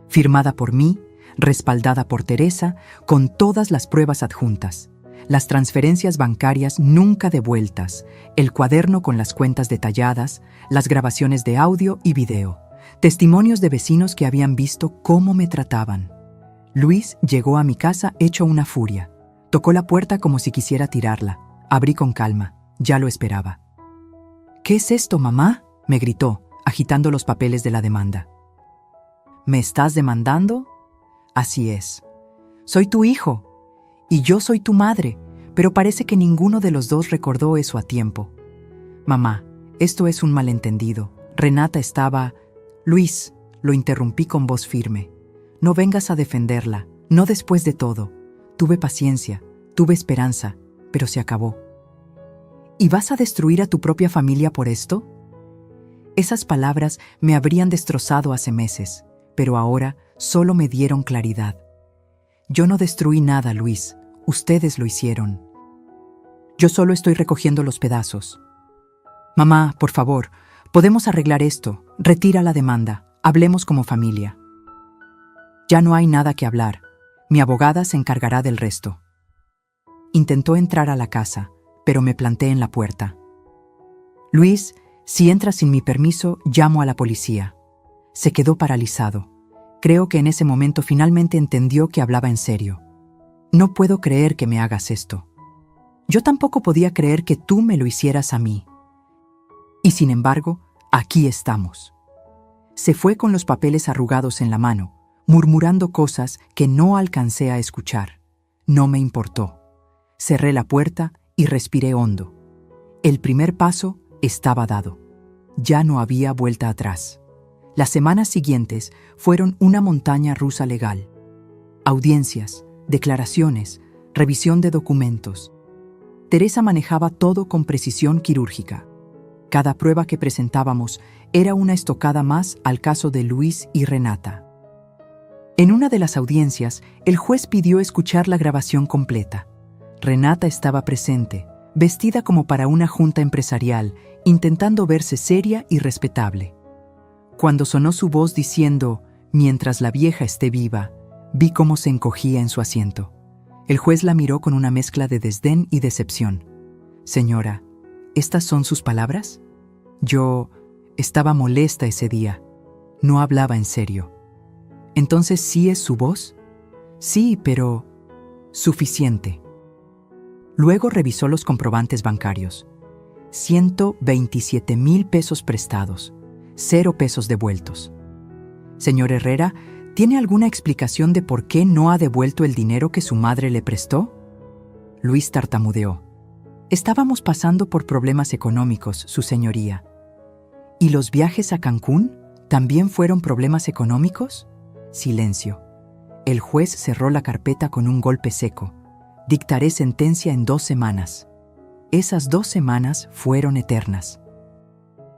Firmada por mí, respaldada por Teresa, con todas las pruebas adjuntas. Las transferencias bancarias nunca devueltas, el cuaderno con las cuentas detalladas, las grabaciones de audio y video, testimonios de vecinos que habían visto cómo me trataban. Luis llegó a mi casa hecho una furia. Tocó la puerta como si quisiera tirarla. Abrí con calma. Ya lo esperaba. «¿Qué es esto, mamá?», me gritó, agitando los papeles de la demanda. «¿Me estás demandando?». «Así es. Soy tu hijo. Y yo soy tu madre, pero parece que ninguno de los dos recordó eso a tiempo. Mamá, esto es un malentendido. Renata estaba...». «Luis», lo interrumpí con voz firme. «No vengas a defenderla, no después de todo. Tuve paciencia, tuve esperanza, pero se acabó». «¿Y vas a destruir a tu propia familia por esto?». Esas palabras me habrían destrozado hace meses, pero ahora solo me dieron claridad. «Yo no destruí nada, Luis. Ustedes lo hicieron. Yo solo estoy recogiendo los pedazos». «Mamá, por favor, podemos arreglar esto. Retira la demanda. Hablemos como familia». «Ya no hay nada que hablar. Mi abogada se encargará del resto». Intentó entrar a la casa, pero me planté en la puerta. «Luis, si entras sin mi permiso, llamo a la policía». Se quedó paralizado. Creo que en ese momento finalmente entendió que hablaba en serio. «No puedo creer que me hagas esto. Yo tampoco podía creer que tú me lo hicieras a mí. Y sin embargo, aquí estamos». Se fue con los papeles arrugados en la mano, murmurando cosas que no alcancé a escuchar. No me importó. Cerré la puerta y respiré hondo. El primer paso estaba dado. Ya no había vuelta atrás. Las semanas siguientes fueron una montaña rusa legal. Audiencias, declaraciones, revisión de documentos. Teresa manejaba todo con precisión quirúrgica. Cada prueba que presentábamos era una estocada más al caso de Luis y Renata. En una de las audiencias, el juez pidió escuchar la grabación completa. Renata estaba presente, vestida como para una junta empresarial, intentando verse seria y respetable. Cuando sonó su voz diciendo, «Mientras la vieja esté viva», vi cómo se encogía en su asiento. El juez la miró con una mezcla de desdén y decepción. «Señora, ¿estas son sus palabras?». Yo estaba molesta ese día. No hablaba en serio. «¿Entonces sí es su voz?». «Sí, pero...». «Suficiente». Luego revisó los comprobantes bancarios. 127,000 pesos prestados, 0 pesos devueltos. «Señor Herrera, ¿tiene alguna explicación de por qué no ha devuelto el dinero que su madre le prestó?». Luis tartamudeó. «Estábamos pasando por problemas económicos, su señoría». «¿Y los viajes a Cancún también fueron problemas económicos?». Silencio. El juez cerró la carpeta con un golpe seco. «Dictaré sentencia en 2 semanas». Esas 2 semanas fueron eternas.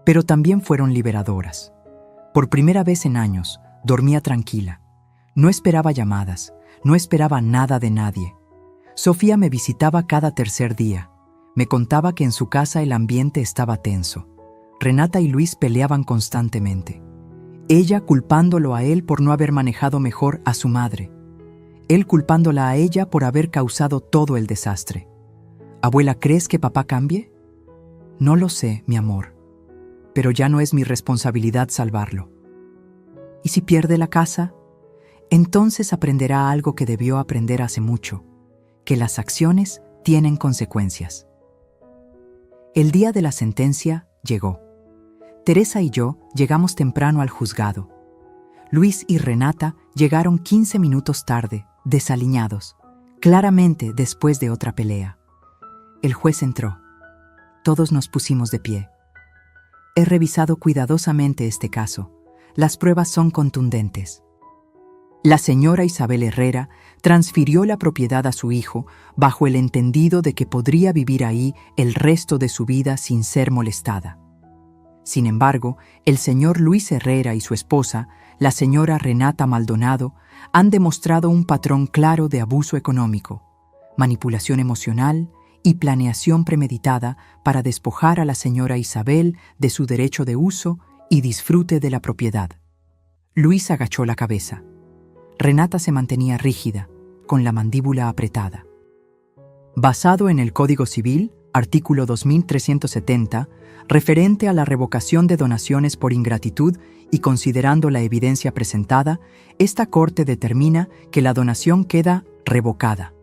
Pero también fueron liberadoras. Por primera vez en años, dormía tranquila. No esperaba llamadas, no esperaba nada de nadie. Sofía me visitaba cada tercer día. Me contaba que en su casa el ambiente estaba tenso. Renata y Luis peleaban constantemente. Ella culpándolo a él por no haber manejado mejor a su madre. Él culpándola a ella por haber causado todo el desastre. «Abuela, ¿crees que papá cambie?». «No lo sé, mi amor. Pero ya no es mi responsabilidad salvarlo». «¿Y si pierde la casa?». «Entonces aprenderá algo que debió aprender hace mucho, que las acciones tienen consecuencias». El día de la sentencia llegó. Teresa y yo llegamos temprano al juzgado. Luis y Renata llegaron 15 minutos tarde, desaliñados, claramente después de otra pelea. El juez entró. Todos nos pusimos de pie. «He revisado cuidadosamente este caso. Las pruebas son contundentes. La señora Isabel Herrera transfirió la propiedad a su hijo bajo el entendido de que podría vivir ahí el resto de su vida sin ser molestada. Sin embargo, el señor Luis Herrera y su esposa, la señora Renata Maldonado, han demostrado un patrón claro de abuso económico, manipulación emocional y planeación premeditada para despojar a la señora Isabel de su derecho de uso y disfrute de la propiedad». Luis agachó la cabeza. Renata se mantenía rígida, con la mandíbula apretada. Basado en el Código Civil, artículo 2370, Referente a la revocación de donaciones por ingratitud y considerando la evidencia presentada, esta Corte determina que la donación queda revocada.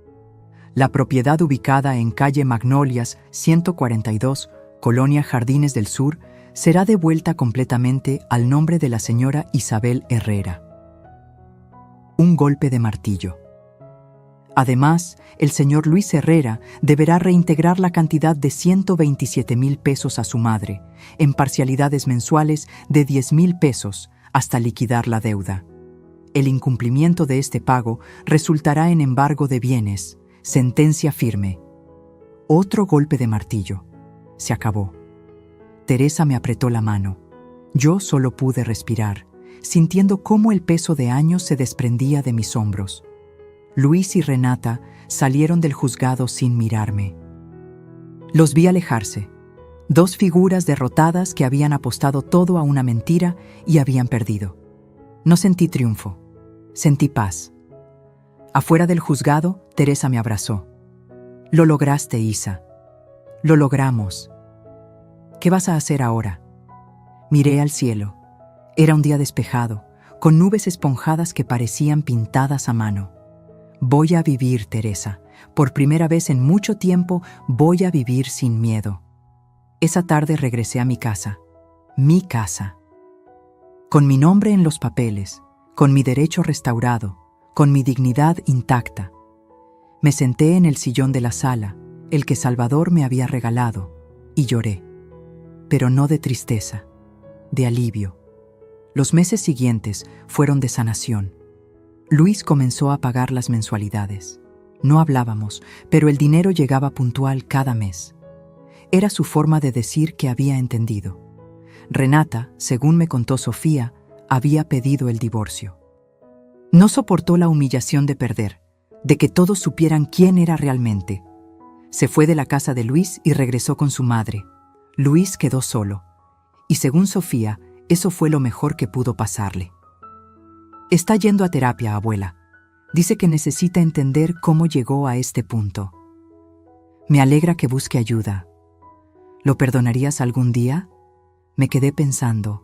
La propiedad ubicada en calle Magnolias 142, Colonia Jardines del Sur, será devuelta completamente al nombre de la señora Isabel Herrera. Un golpe de martillo. Además, el señor Luis Herrera deberá reintegrar la cantidad de 127,000 pesos a su madre, en parcialidades mensuales de 10,000 pesos, hasta liquidar la deuda. El incumplimiento de este pago resultará en embargo de bienes, sentencia firme. Otro golpe de martillo. Se acabó. Teresa me apretó la mano. Yo solo pude respirar, sintiendo cómo el peso de años se desprendía de mis hombros. Luis y Renata salieron del juzgado sin mirarme. Los vi alejarse, dos figuras derrotadas que habían apostado todo a una mentira y habían perdido. No sentí triunfo, sentí paz. Afuera del juzgado, Teresa me abrazó. Lo lograste, Isa. Lo logramos. ¿Qué vas a hacer ahora? Miré al cielo. Era un día despejado, con nubes esponjadas que parecían pintadas a mano. Voy a vivir, Teresa. Por primera vez en mucho tiempo voy a vivir sin miedo. Esa tarde regresé a mi casa. Mi casa. Con mi nombre en los papeles, con mi derecho restaurado, con mi dignidad intacta. Me senté en el sillón de la sala, el que Salvador me había regalado, y lloré. Pero no de tristeza, de alivio. Los meses siguientes fueron de sanación. Luis comenzó a pagar las mensualidades. No hablábamos, pero el dinero llegaba puntual cada mes. Era su forma de decir que había entendido. Renata, según me contó Sofía, había pedido el divorcio. No soportó la humillación de perder, de que todos supieran quién era realmente. Se fue de la casa de Luis y regresó con su madre. Luis quedó solo. Y según Sofía, eso fue lo mejor que pudo pasarle. Está yendo a terapia, abuela. Dice que necesita entender cómo llegó a este punto. Me alegra que busque ayuda. ¿Lo perdonarías algún día? Me quedé pensando.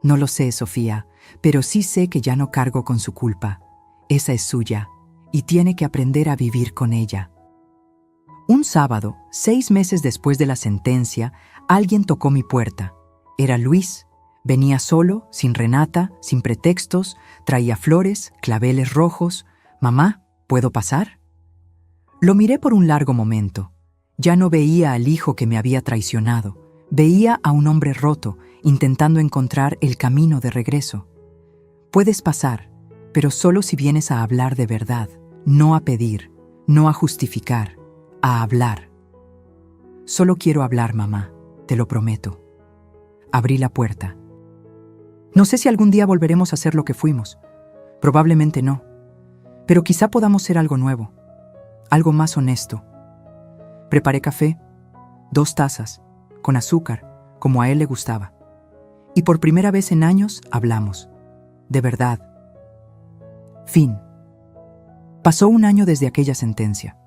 No lo sé, Sofía, pero sí sé que ya no cargo con su culpa. Esa es suya, y tiene que aprender a vivir con ella. Un sábado, 6 meses después de la sentencia, alguien tocó mi puerta. Era Luis. Venía solo, sin Renata, sin pretextos, traía flores, claveles rojos. «Mamá, ¿puedo pasar?» Lo miré por un largo momento. Ya no veía al hijo que me había traicionado. Veía a un hombre roto, intentando encontrar el camino de regreso. «Puedes pasar, pero solo si vienes a hablar de verdad, no a pedir, no a justificar, a hablar». «Solo quiero hablar, mamá, te lo prometo». Abrí la puerta. No sé si algún día volveremos a ser lo que fuimos. Probablemente no. Pero quizá podamos ser algo nuevo. Algo más honesto. Preparé café, 2 tazas, con azúcar, como a él le gustaba. Y por primera vez en años hablamos. De verdad. Fin. Pasó un año desde aquella sentencia.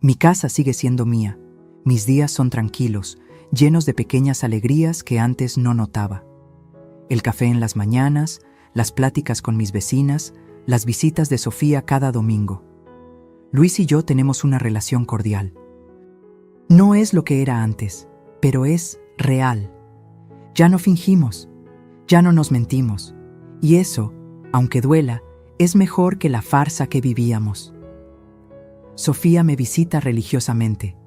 Mi casa sigue siendo mía. Mis días son tranquilos, llenos de pequeñas alegrías que antes no notaba. El café en las mañanas, las pláticas con mis vecinas, las visitas de Sofía cada domingo. Luis y yo tenemos una relación cordial. No es lo que era antes, pero es real. Ya no fingimos, ya no nos mentimos. Y eso, aunque duela, es mejor que la farsa que vivíamos. Sofía me visita religiosamente.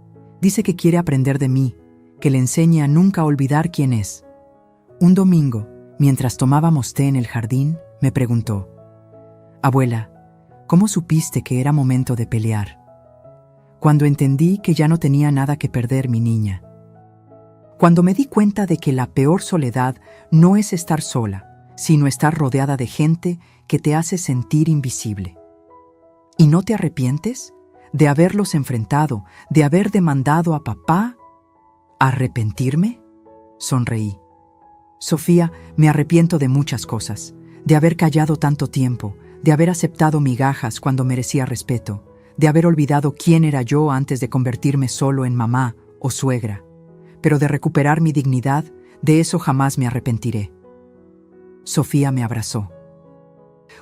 Dice que quiere aprender de mí, que le enseñe a nunca olvidar quién es. Un domingo, mientras tomábamos té en el jardín, me preguntó: «Abuela, ¿cómo supiste que era momento de pelear?» Cuando entendí que ya no tenía nada que perder mi niña. Cuando me di cuenta de que la peor soledad no es estar sola, sino estar rodeada de gente que te hace sentir invisible. ¿Y no te arrepientes de haberlos enfrentado, de haber demandado a papá? ¿Arrepentirme? Sonreí. Sofía, me arrepiento de muchas cosas, de haber callado tanto tiempo, de haber aceptado migajas cuando merecía respeto, de haber olvidado quién era yo antes de convertirme solo en mamá o suegra. pero de recuperar mi dignidad, de eso jamás me arrepentiré. Sofía me abrazó.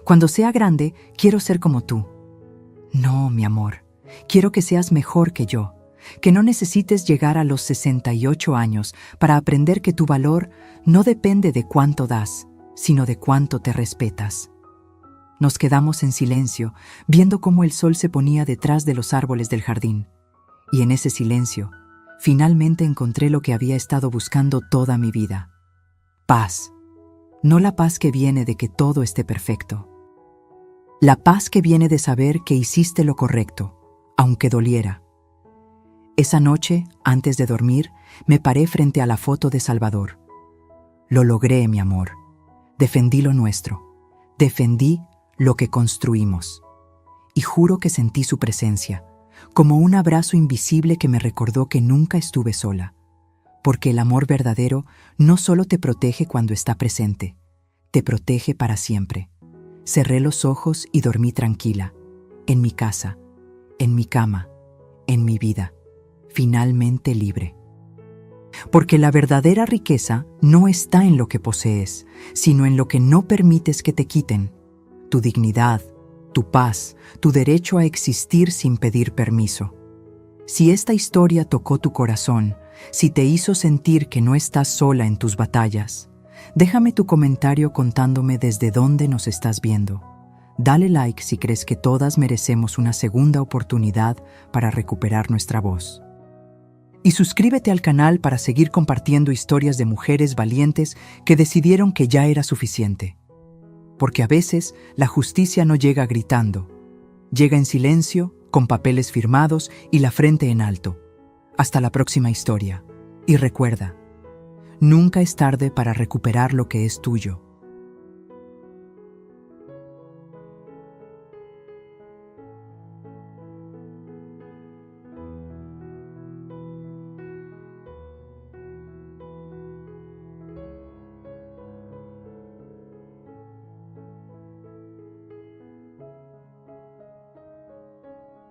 Cuando sea grande, quiero ser como tú. No, mi amor, quiero que seas mejor que yo, que no necesites llegar a los 68 años para aprender que tu valor no depende de cuánto das, sino de cuánto te respetas. Nos quedamos en silencio, viendo cómo el sol se ponía detrás de los árboles del jardín. Y en ese silencio, finalmente encontré lo que había estado buscando toda mi vida. Paz. No la paz que viene de que todo esté perfecto. La paz que viene de saber que hiciste lo correcto, aunque doliera. Esa noche, antes de dormir, me paré frente a la foto de Salvador. Lo logré, mi amor. Defendí lo nuestro. Defendí lo que construimos. Y juro que sentí su presencia, como un abrazo invisible que me recordó que nunca estuve sola. Porque el amor verdadero no solo te protege cuando está presente, te protege para siempre. Cerré los ojos y dormí tranquila, en mi casa, en mi cama, en mi vida, finalmente libre. Porque la verdadera riqueza no está en lo que posees, sino en lo que no permites que te quiten. Tu dignidad, tu paz, tu derecho a existir sin pedir permiso. Si esta historia tocó tu corazón, si te hizo sentir que no estás sola en tus batallas, déjame tu comentario contándome desde dónde nos estás viendo. Dale like si crees que todas merecemos una segunda oportunidad para recuperar nuestra voz. Y suscríbete al canal para seguir compartiendo historias de mujeres valientes que decidieron que ya era suficiente. Porque a veces la justicia no llega gritando, llega en silencio, con papeles firmados y la frente en alto. Hasta la próxima historia. Y recuerda, nunca es tarde para recuperar lo que es tuyo.